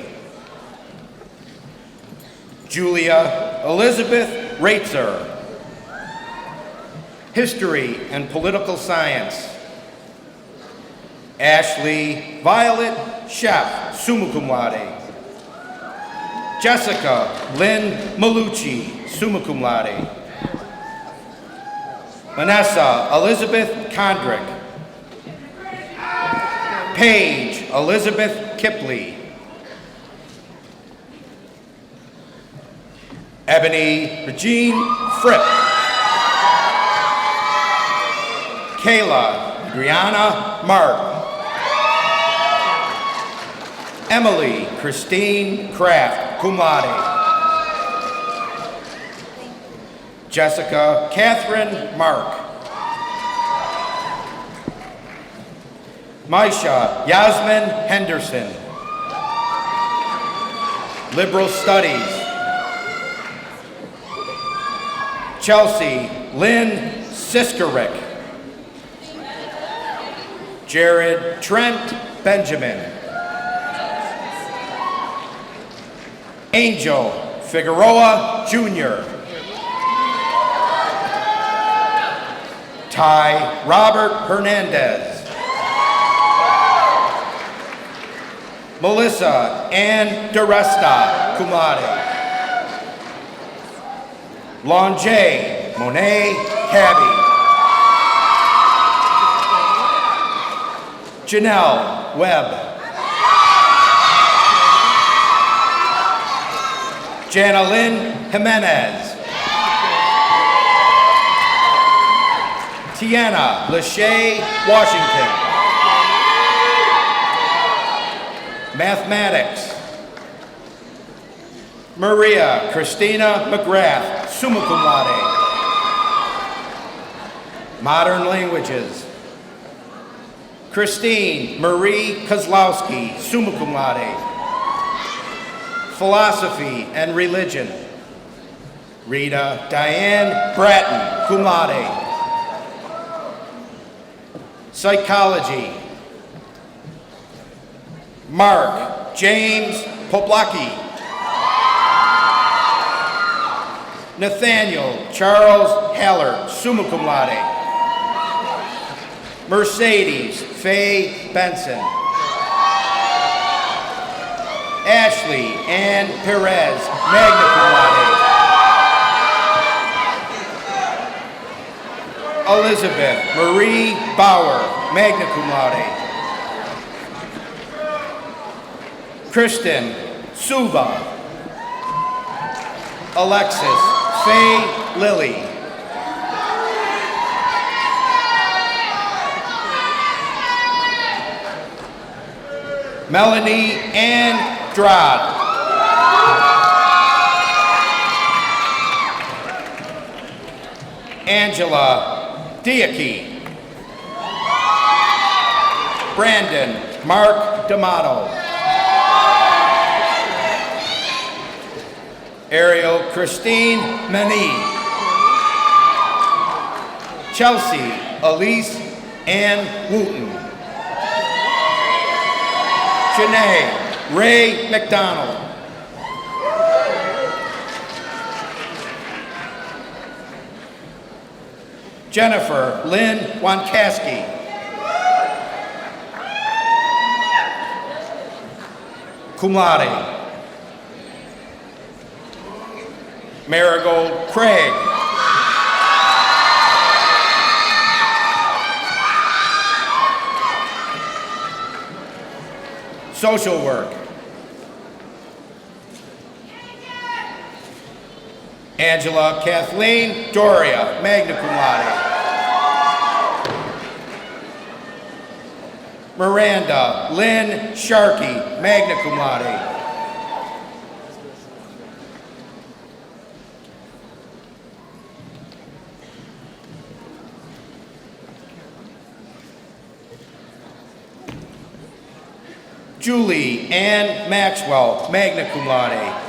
Julia Elizabeth Raitzer. History and political science. Ashley Violet Sheff, summa cum laude. Jessica Lynn Malucci, summa cum laude. Vanessa Elizabeth Condrick. Paige Elizabeth Kipley. Ebony Regine Fripp. Kayla Adriana Mark. Emily Christine Kraft, cum laude. Jessica Catherine Mark. Maisha Yasmin Henderson. Liberal Studies. Chelsea Lynn Siskerick. Jared Trent Benjamin. Angel Figueroa Jr. Ty Robert Hernandez. Melissa Ann DeResta, cum laude. Lonjay Monet Cabby. Janelle Webb. Jana Lynn Jimenez. Tiana Lachey Washington. Mathematics. Maria Christina McGrath, summa cum laude. Modern languages. Christine Marie Kozlowski, summa cum laude. Philosophy and religion. Rita Diane Bratton, cum laude. Psychology. Mark James Poplacki. Nathaniel Charles Haller, summa cum laude. Mercedes Faye Benson. Ashley Ann Perez, magna cum laude. Elizabeth Marie Bauer, magna cum laude. Kristen Suva. Alexis Faye Lilly. Melanie Ann Drod. Angela Diakey. Brandon Mark D'Amato. Ariel Christine Mani. Chelsea Elise Ann Wooten. Janae Ray McDonald. Jennifer Lynn Wankaski. Cum laude. Marigold Craig. social work. Angela Kathleen Doria, magna cum laude. Miranda Lynn Sharkey, magna cum laude. Julie Ann Maxwell, magna cum laude.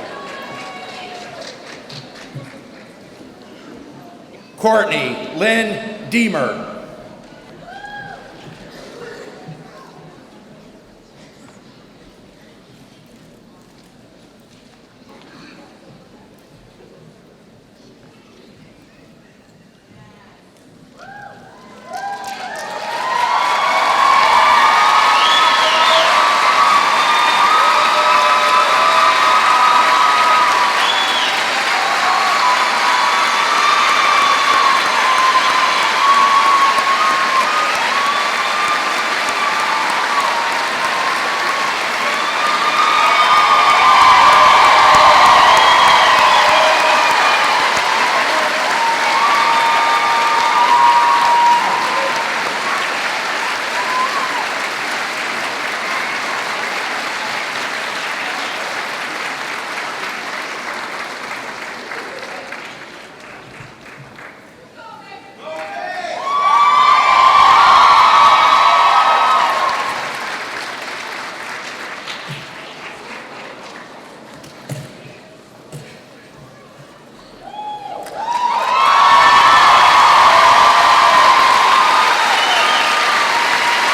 Courtney Lynn Deemer.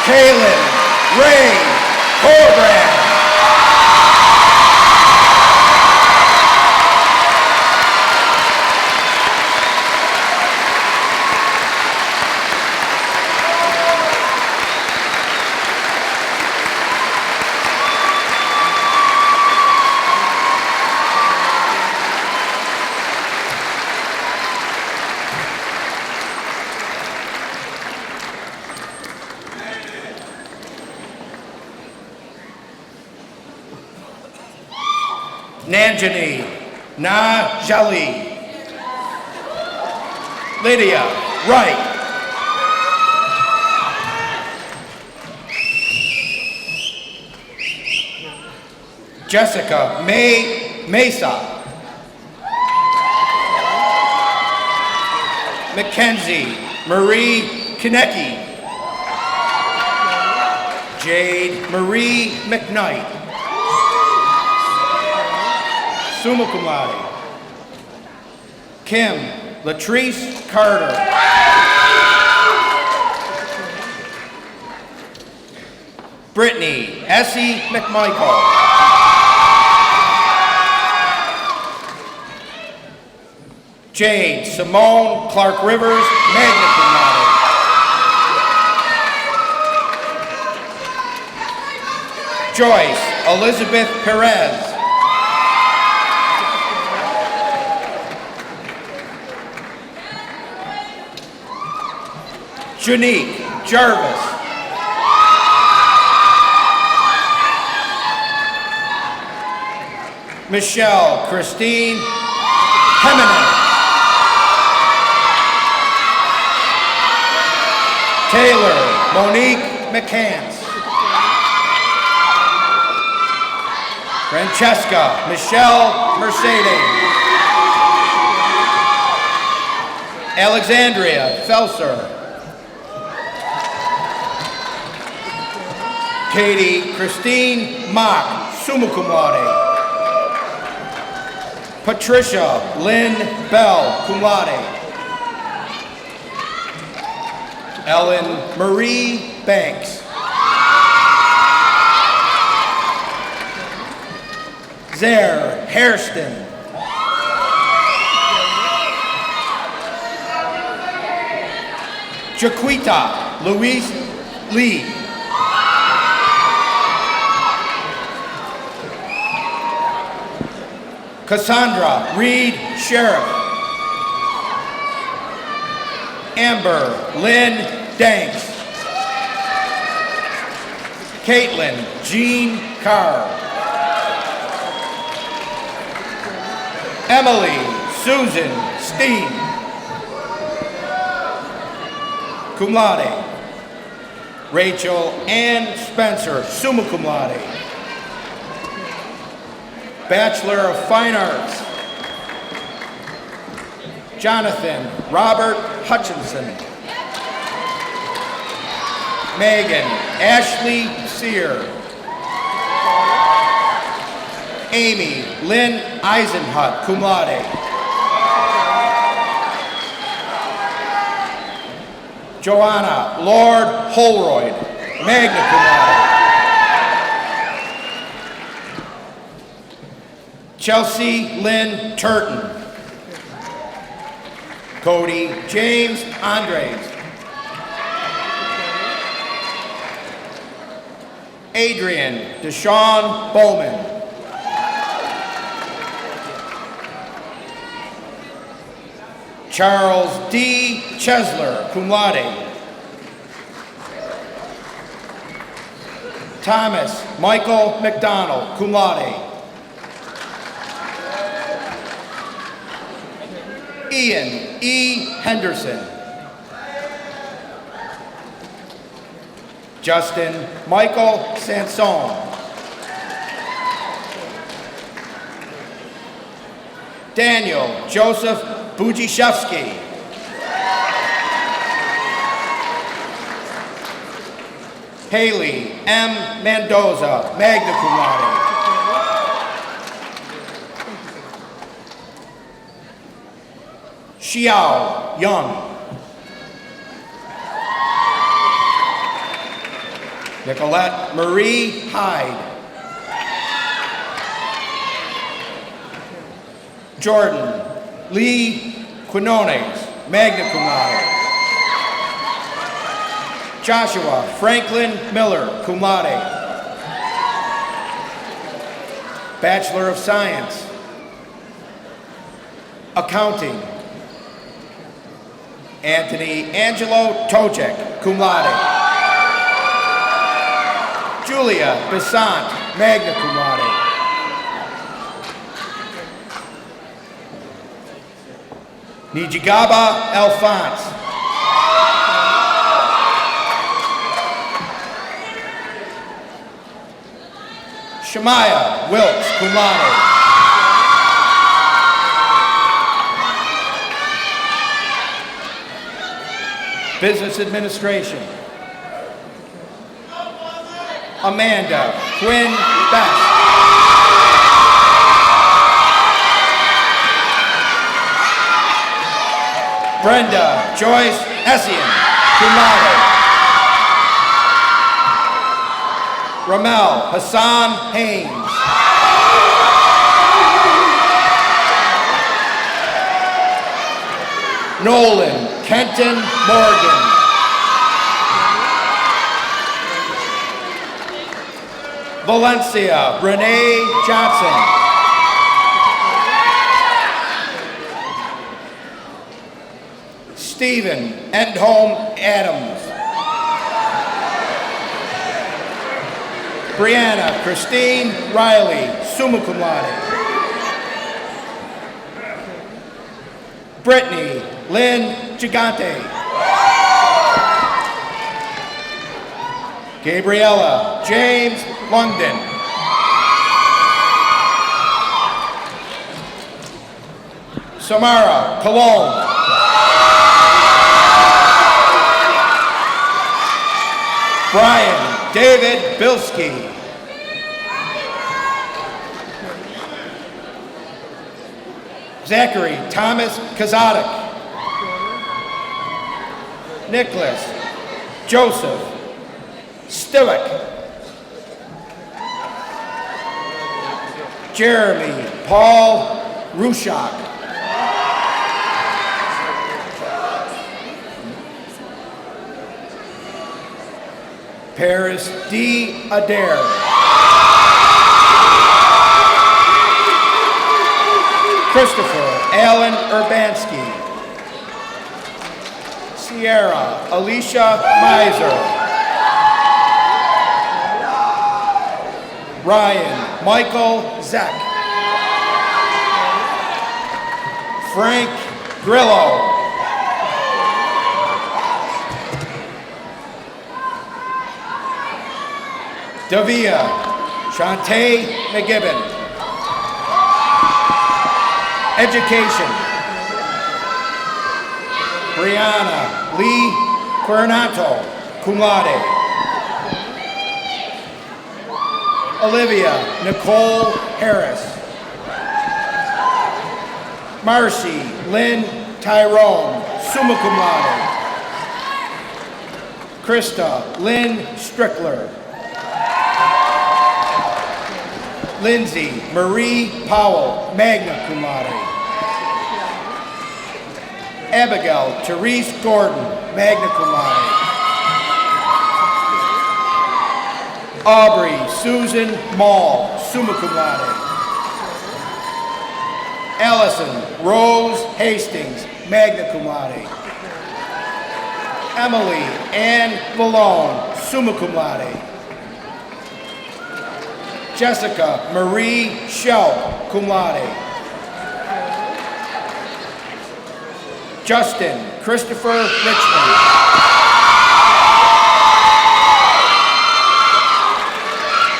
Kaylin Ray Horbrand. Nanjani Najali. Lydia Wright. Jessica May Mesa. Mackenzie Marie Konecki. Jade Marie McKnight. Summa cum laude. Kim Latrice Carter. Brittany Essie McMichael. Jade Simone Clark Rivers, magna cum laude. Joyce Elizabeth Perez. Janique Jarvis. Michelle Christine Jimenez. Taylor Monique McCants. Francesca Michelle Mercedes. Alexandria Felser. Katie Christine Mock, summa cum laude. Patricia Lynn Bell, cum laude. Ellen Marie Banks. Zare Hairston. Jaquita Louise Lee. Cassandra Reed Sheriff. Amber Lynn Danks. Caitlin Jean Carr. Emily Susan Steen, cum laude. Rachel Ann Spencer, summa cum laude. Bachelor of Fine Arts, Jonathan Robert Hutchinson. Megan Ashley Sear. Amy Lynn Eisenhut, cum laude. Joanna Lord Holroyd, magna cum laude. Chelsea Lynn Turton. Cody James Andres. Adrian Deshawn Bowman. Charles D. Chesler, cum laude. Thomas Michael McDonald, cum laude. Ian E. Henderson. Justin Michael Sanson. Daniel Joseph Bujishevsky. Haley M. Mendoza, magna cum laude. Xiao Young. Nicolette Marie Hyde. Jordan Lee Quinones, magna cum laude. Joshua Franklin Miller, cum laude. Bachelor of Science. Accounting. Anthony Angelo Tojek, cum laude. Julia Besant, magna cum laude. Nijigaba Alphonse. Shemaiah Wilkes, cum laude. Business Administration. Amanda Quinn Best. Brenda Joyce Essien, cum laude. Ramel Hassan Haynes. Nolan Kenton Morgan. Valencia Renee Johnson. Stephen Endholm Adams. Brianna Christine Riley, summa cum laude. Brittany Lynn Gigante. Gabriella James London. Samara Cologne. Brian David Bilski. Zachary Thomas Kazadik. Nicholas Joseph Stivick. Jeremy Paul Rushak. Paris D. Adair. Christopher Alan Urbanski. Sierra Alicia Miser. Ryan Michael Zeck. Frank Grillo. Davia Shantae McGibbon. Education. Brianna Lee Quernato, cum laude. Olivia Nicole Harris. Marcy Lynn Tyrone, summa cum laude. Krista Lynn Strickler. Lindsay Marie Powell, magna cum laude. Abigail Therese Gordon, magna cum laude. Aubrey Susan Mall, summa cum laude. Allison Rose Hastings, magna cum laude. Emily Ann Malone, summa cum laude. Jessica Marie Schell, cum laude. Justin Christopher Richmond.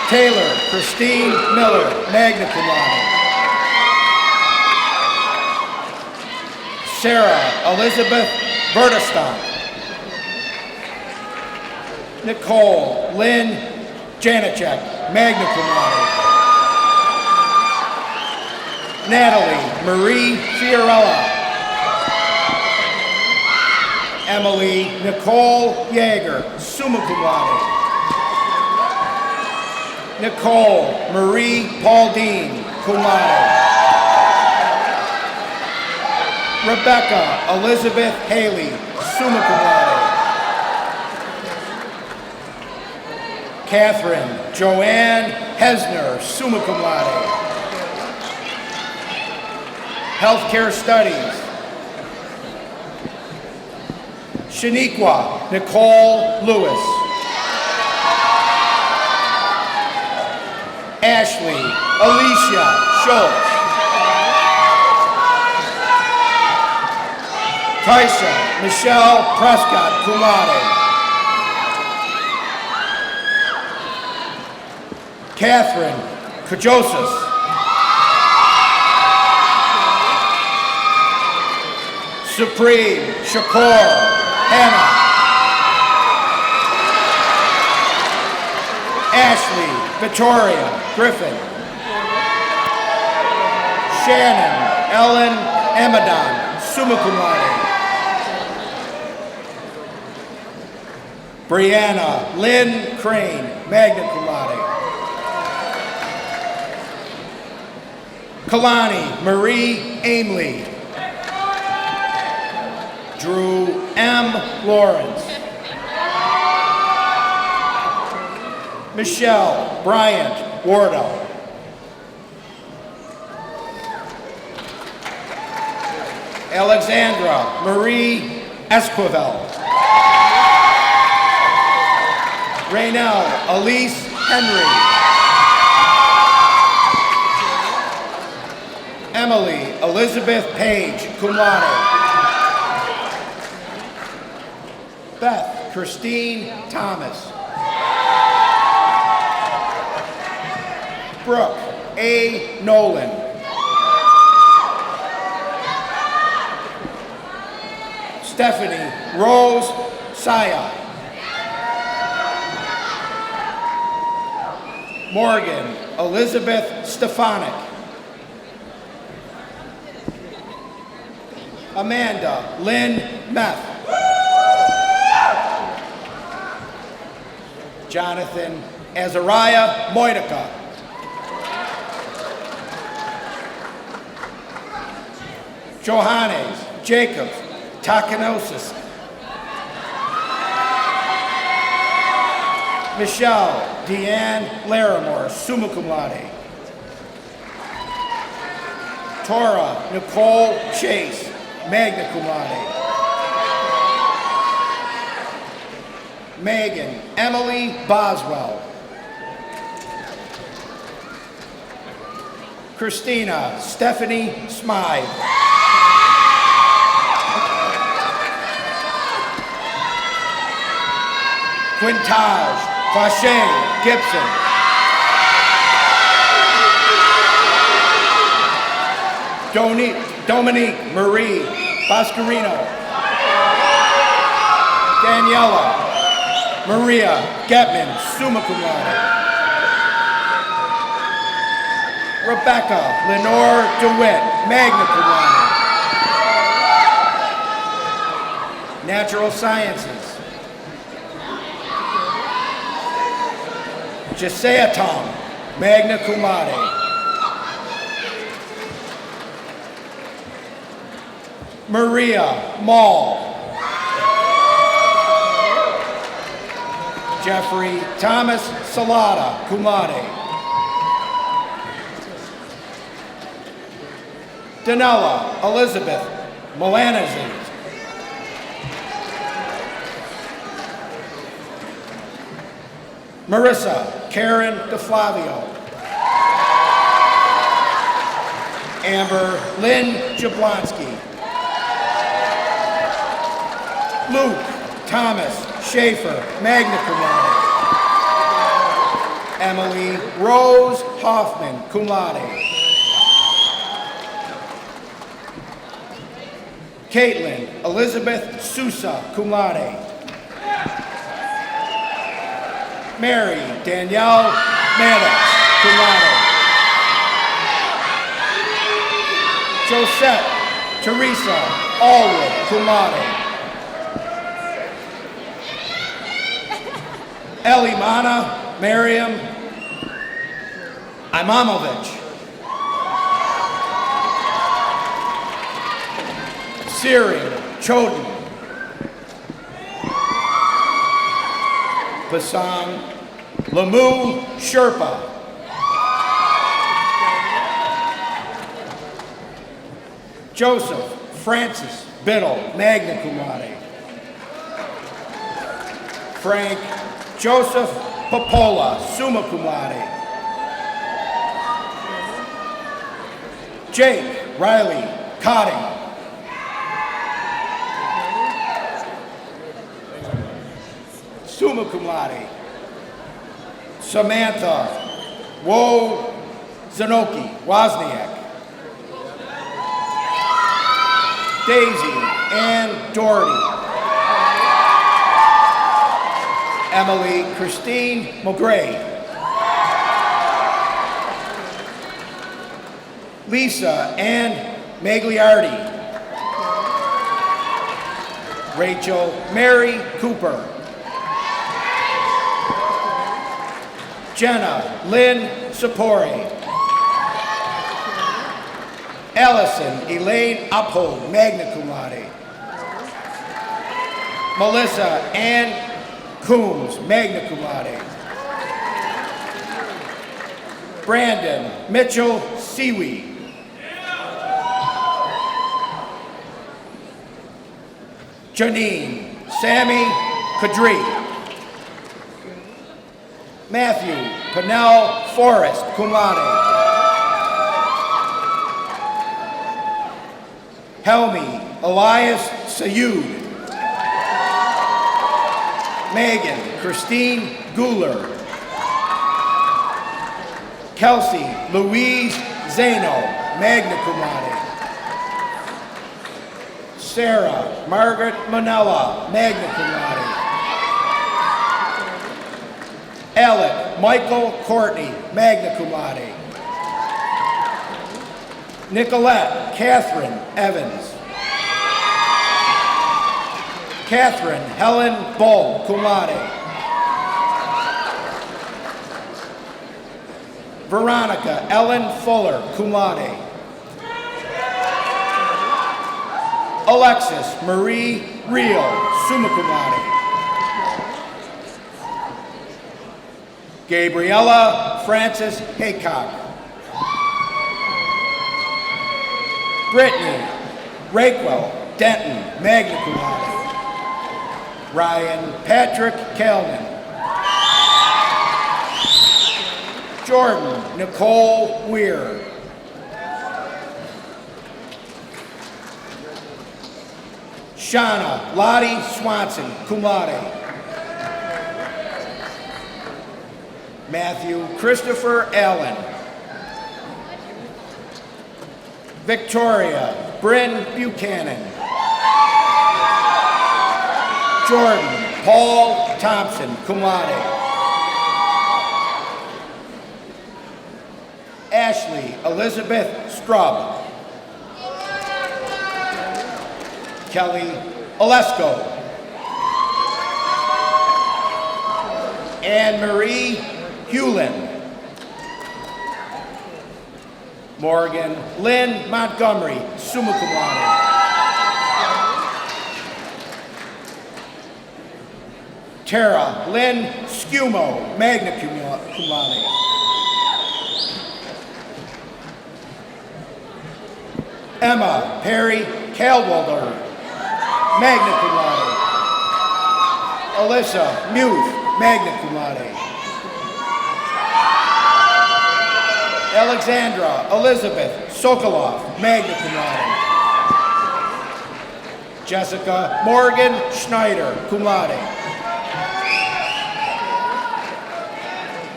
Taylor Christine Miller, magna cum laude. Sarah Elizabeth Bertestamp. Nicole Lynn Janacek, magna cum laude. Natalie Marie Fiorella. Emily Nicole Yeager, summa cum laude. Nicole Marie Pauldine, cum laude. Rebecca Elizabeth Haley, summa cum laude. Catherine Joanne Hesner, summa cum laude. Healthcare Studies. Shaniqua Nicole Lewis. Ashley Alicia Schultz. Tyson Michelle Prescott, cum laude. Catherine Kajosis. Supreme Shakur Hannah. Ashley Victoria Griffin. Shannon Ellen Amadon, summa cum laude. Brianna Lynn Crane, magna cum laude. Kalani Marie Aimley. Drew M. Lawrence. Michelle Bryant Wardell. Alexandra Marie Esquivel. Raynell Elise Henry. Emily Elizabeth Page, cum laude. Beth Christine Thomas. Brooke A. Nolan. Stephanie Rose Saya. Morgan Elizabeth Stefanik. Amanda Lynn Meth. Jonathan Azariah Moitica. Johannes Jacobs Takanosis. Michelle Deanne Larimore, summa cum laude. Tora Nicole Chase, magna cum laude. Megan Emily Boswell. Christina Stephanie Smythe. Quintage Fauché Gibson. Dominique Marie Boscarino. Daniela Maria Getman, summa cum laude. Rebecca Lenore DeWitt, magna cum laude. Natural Sciences. Josiah Tom, magna cum laude. Maria Mall. Jeffrey Thomas Salata, cum laude. Danella Elizabeth Melanizzi. Marissa Karen DeFlavio. Amber Lynn Jablonski. Luke Thomas Schaefer, magna cum laude. Emily Rose Hoffman, cum laude. Caitlin Elizabeth Sousa, cum laude. Mary Danielle Maddox, cum laude. Josette Teresa Allwood, cum laude. Elimana Miriam Imamovich. Siri Choden. Basang Lamu Sherpa. Joseph Francis Biddle, magna cum laude. Frank Joseph Popola, summa cum laude. Jake Riley Cotting. Summa cum laude. Samantha Wo Zanoki, Wozniak. Daisy Ann Doherty. Emily Christine McGray. Lisa Ann Magliardi. Rachel Mary Cooper. Jenna Lynn Sapori. Allison Elaine Uphold, magna cum laude. Melissa Ann Coombs, magna cum laude. Brandon Mitchell Seaweed. Janine Sammy Kadri. Matthew Pennell Forrest, cum laude. Helmi Elias Sayud. Megan Christine Guler. Kelsey Louise Zano, magna cum laude. Sarah Margaret Manella, magna cum laude. Alec Michael Courtney, magna cum laude. Nicolette Catherine Evans. Catherine Helen Bull, cum laude. Veronica Ellen Fuller, cum laude. Alexis Marie Real, summa cum laude. Gabriella Frances Haycock. Brittany Raquel Denton, magna cum laude. Ryan Patrick Kalman. Jordan Nicole Weir. Shauna Lottie Swanson, cum laude. Matthew Christopher Allen. Victoria Bryn Buchanan. Jordan Paul Thompson, cum laude. Ashley Elizabeth Strub. Kelly Olesko. Anne Marie Hewlin. Morgan Lynn Montgomery, summa cum laude. Tara Lynn Scumo, magna cum laude. Emma Perry Kalwalder, magna cum laude. Alyssa Muth, magna cum laude. Alexandra Elizabeth Sokolov, magna cum laude. Jessica Morgan Schneider, cum laude.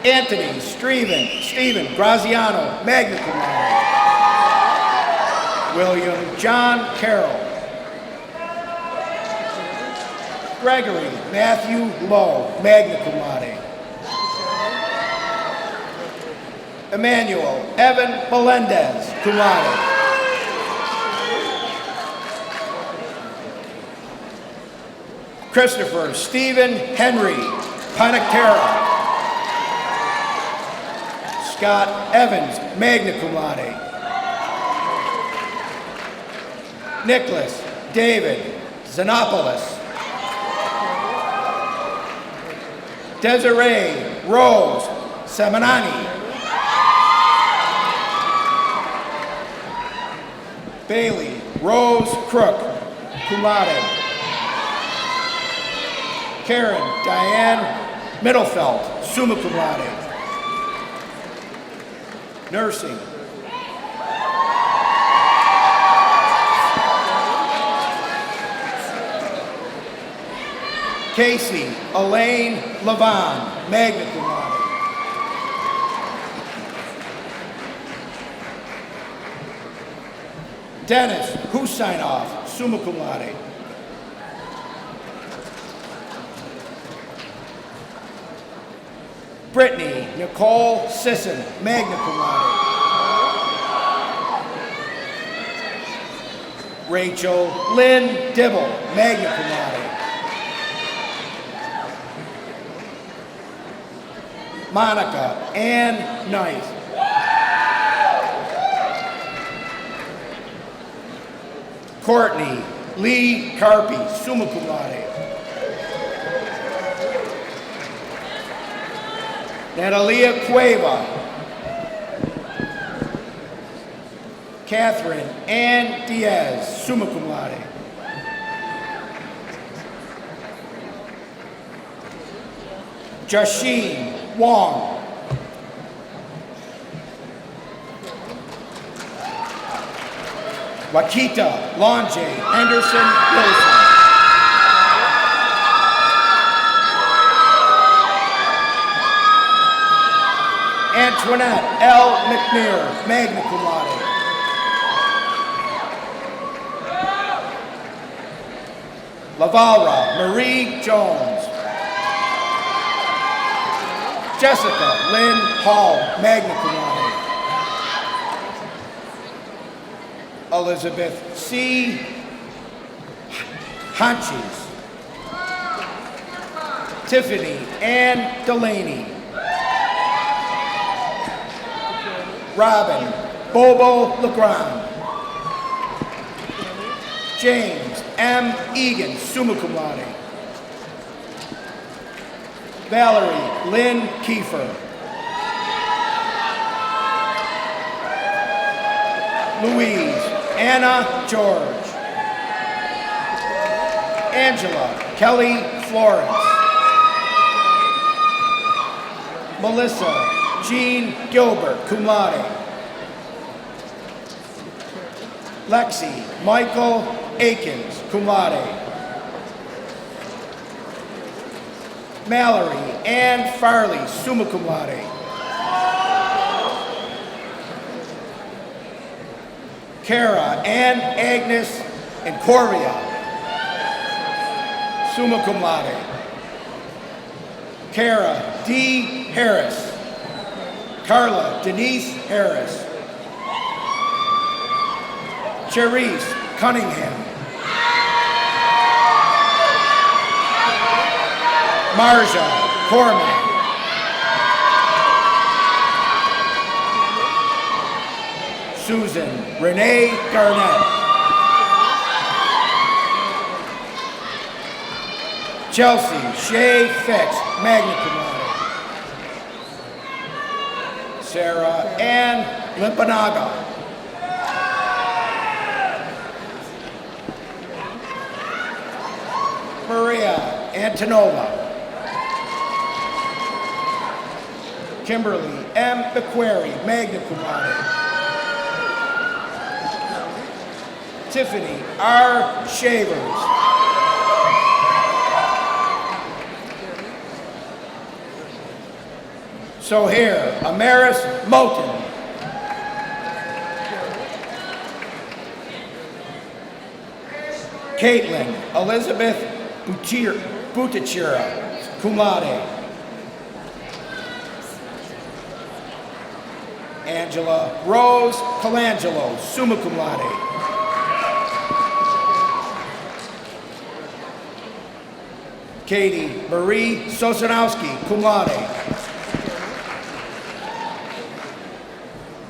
Anthony Stephen Graziano, magna cum laude. William John Carroll. Gregory Matthew Lowe, magna cum laude. Emmanuel Evan Melendez, cum laude. Christopher Stephen Henry, Panactera. Scott Evans, magna cum laude. Nicholas David Xenopoulos. Desiree Rose Seminani. Bailey Rose Crook, cum laude. Karen Diane Middlefelt, summa cum laude. Nursing. Casey Elaine Levon, magna cum laude. Dennis Husainoff, summa cum laude. Brittany Nicole Sisson, magna cum laude. Rachel Lynn Dibble, magna cum laude. Monica Ann Knight. Courtney Lee Carpy, summa cum laude. Natalia Cueva. Catherine Ann Diaz, summa cum laude. Jasheen Wong. Wakita Lonje Henderson Wilson. Antoinette L. McNair, magna cum laude. Lavalra Marie Jones. Jessica Lynn Hall, magna cum laude. Elizabeth C. Hanches. Tiffany Ann Delaney. Robin Bobo Legrand. James M. Egan, summa cum laude. Valerie Lynn Kiefer. Louise Anna George. Angela Kelly Florence. Melissa Jean Gilbert, cum laude. Lexi Michael Akins, cum laude. Mallory Ann Farley, summa cum laude. Kara Ann Agnes Encoria, summa cum laude. Kara D. Harris. Carla Denise Harris. Cherise Cunningham. Marja Cormack. Susan Renee Garnett. Chelsea Shay Fitz, magna cum laude. Sarah Ann Limpanaga. Maria Antonova. Kimberly M. McQuarrie, magna cum laude. Tiffany R. Shavers. Sohair Amaris Moten. Caitlin Elizabeth Buttichera, cum laude. Angela Rose Colangelo, summa cum laude. Katie Marie Sosanowski, cum laude.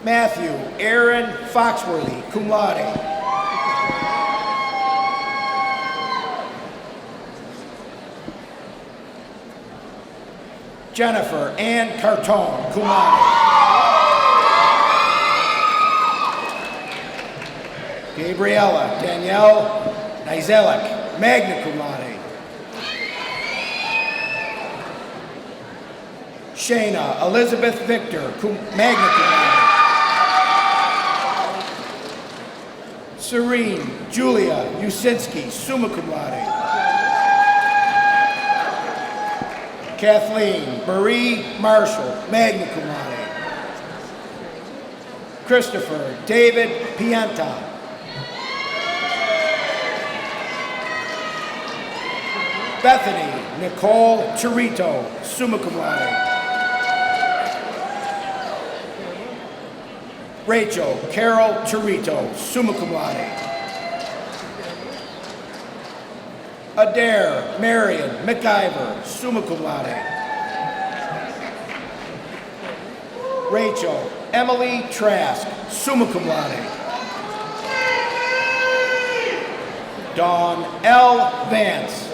Matthew Aaron Foxworthy, cum laude. Jennifer Ann Cartone, cum laude. Gabriella Danielle Nizelek, magna cum laude. Shayna Elizabeth Victor, magna cum laude. Serene Julia Usinski, summa cum laude. Kathleen Marie Marshall, magna cum laude. Christopher David Pienta. Bethany Nicole Chirito, summa cum laude. Rachel Carol Chirito, summa cum laude. Adair Marion McIver, summa cum laude. Rachel Emily Trask, summa cum laude. Dawn L. Vance.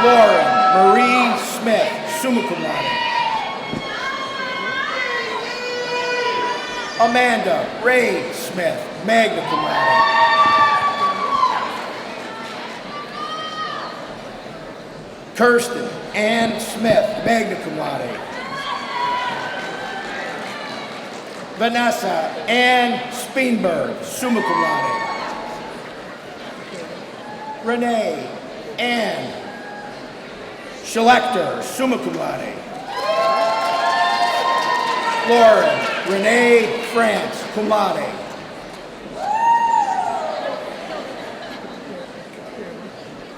Lauren Marie Smith, summa cum laude. Amanda Ray Smith, magna cum laude. Kirsten Ann Smith, magna cum laude. Vanessa Ann Speenberg, summa cum laude. Renee Ann Schlechter, summa cum laude. Lauren Renee France, cum laude.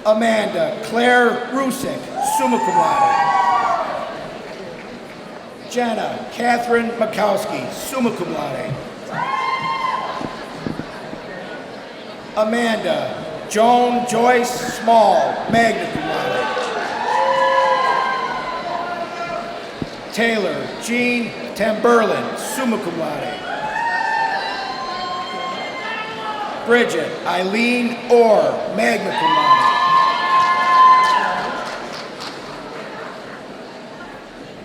Amanda Claire Rusick, summa cum laude. Jenna Catherine Makowski, summa cum laude. Amanda Joan Joyce Small, magna cum laude. Taylor Jean Tamberlin, summa cum laude. Bridget Eileen Orr, magna cum laude.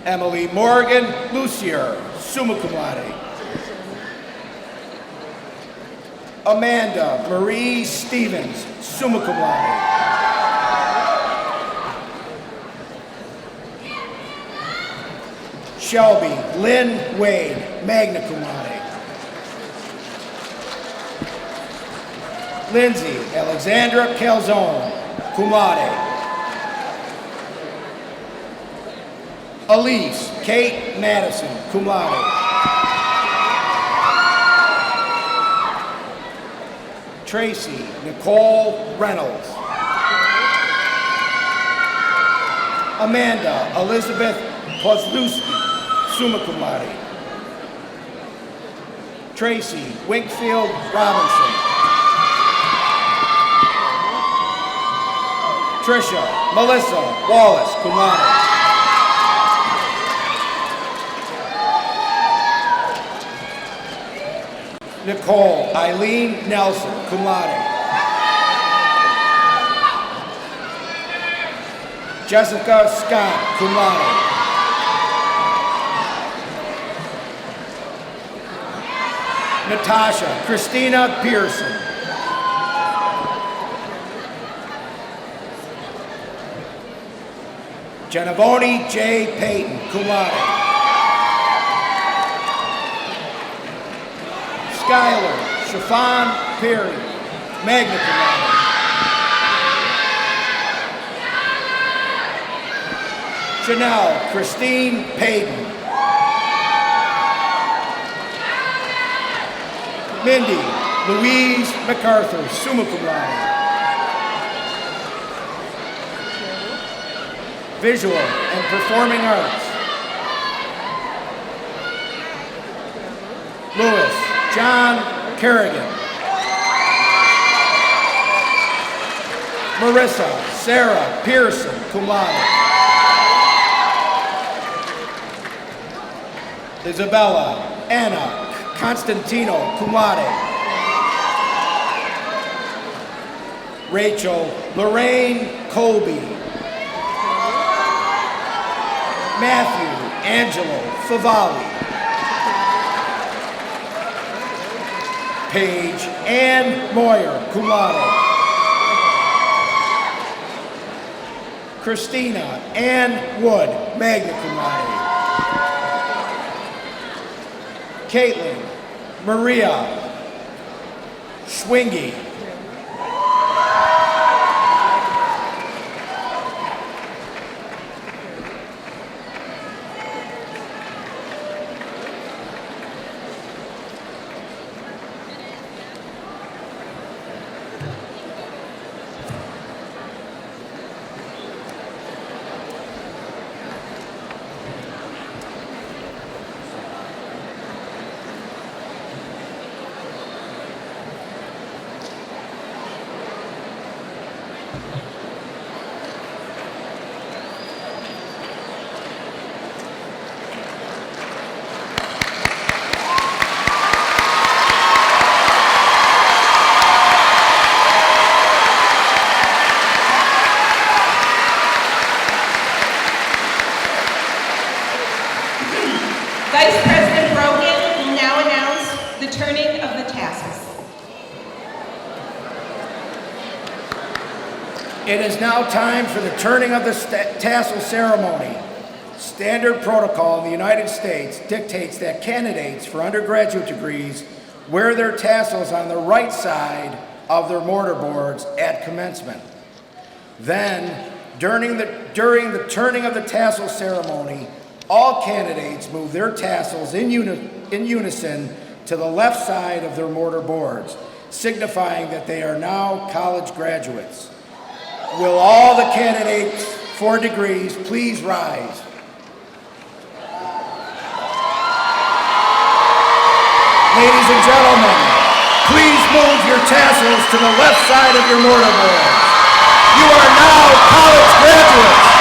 Emily Morgan Lucier, summa cum laude. Amanda Marie Stevens, summa cum laude. Shelby Lynn Wade, magna cum laude. Lindsay Alexandra Calzone, cum laude. Elise Kate Madison, cum laude. Tracy Nicole Reynolds. Amanda Elizabeth Kozlowski, summa cum laude. Tracy Winkfield Robinson. Trisha Melissa Wallace, cum laude. Nicole Eileen Nelson, cum laude. Jessica Scott, cum laude. Natasha Christina Pearson. Genevoni J. Payton, cum laude. Skylar Chiffon Perry, magna cum laude. Janelle Christine Payton. Mindy Louise MacArthur, summa cum laude. Visual and Performing Arts. Louis John Kerrigan. Marissa Sarah Pearson, cum laude. Isabella Anna Constantino, cum laude. Rachel Lorraine Colby. Matthew Angelo Favali. Paige Ann Moyer, cum laude. Christina Ann Wood, magna cum laude. Caitlin Maria Schwingy. Vice President Brogan will now announce the turning of the tassels. It is now time for the turning of the tassel ceremony. Standard protocol in the United States dictates that candidates for undergraduate degrees wear their tassels on the right side of their mortarboards at commencement. Then, during the turning of the tassel ceremony, all candidates move their tassels in unison to the left side of their mortarboards, signifying that they are now college graduates. Will all the candidates for degrees please rise? Ladies and gentlemen, please move your tassels to the left side of your mortarboard. You are now college graduates.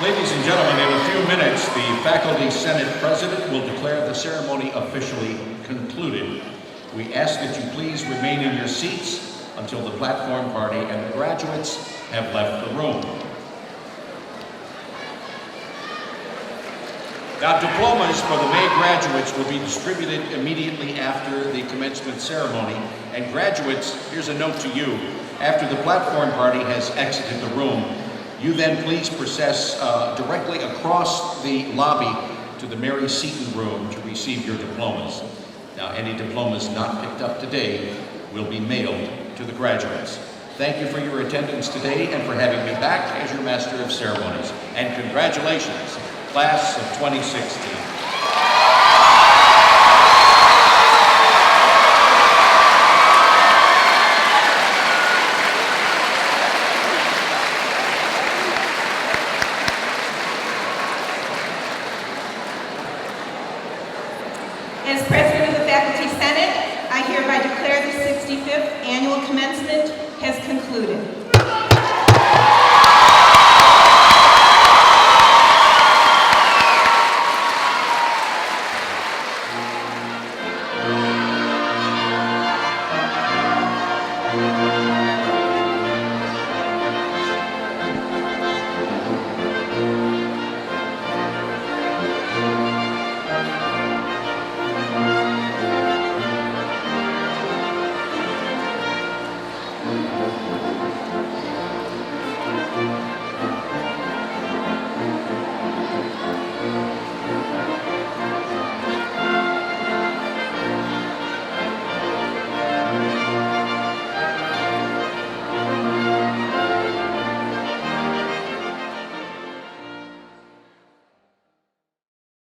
Ladies and gentlemen, in a few minutes, the Faculty Senate President will declare the ceremony officially concluded. We ask that you please remain in your seats until the platform party and the graduates have left the room. Now, diplomas for the May graduates will be distributed immediately after the commencement ceremony. And graduates, here's a note to you. After the platform party has exited the room, you then please process directly across the lobby to the Mary Seton room to receive your diplomas. Now, any diplomas not picked up today will be mailed to the graduates. Thank you for your attendance today and for having me back as your Master of Ceremonies. And congratulations, class of 2016.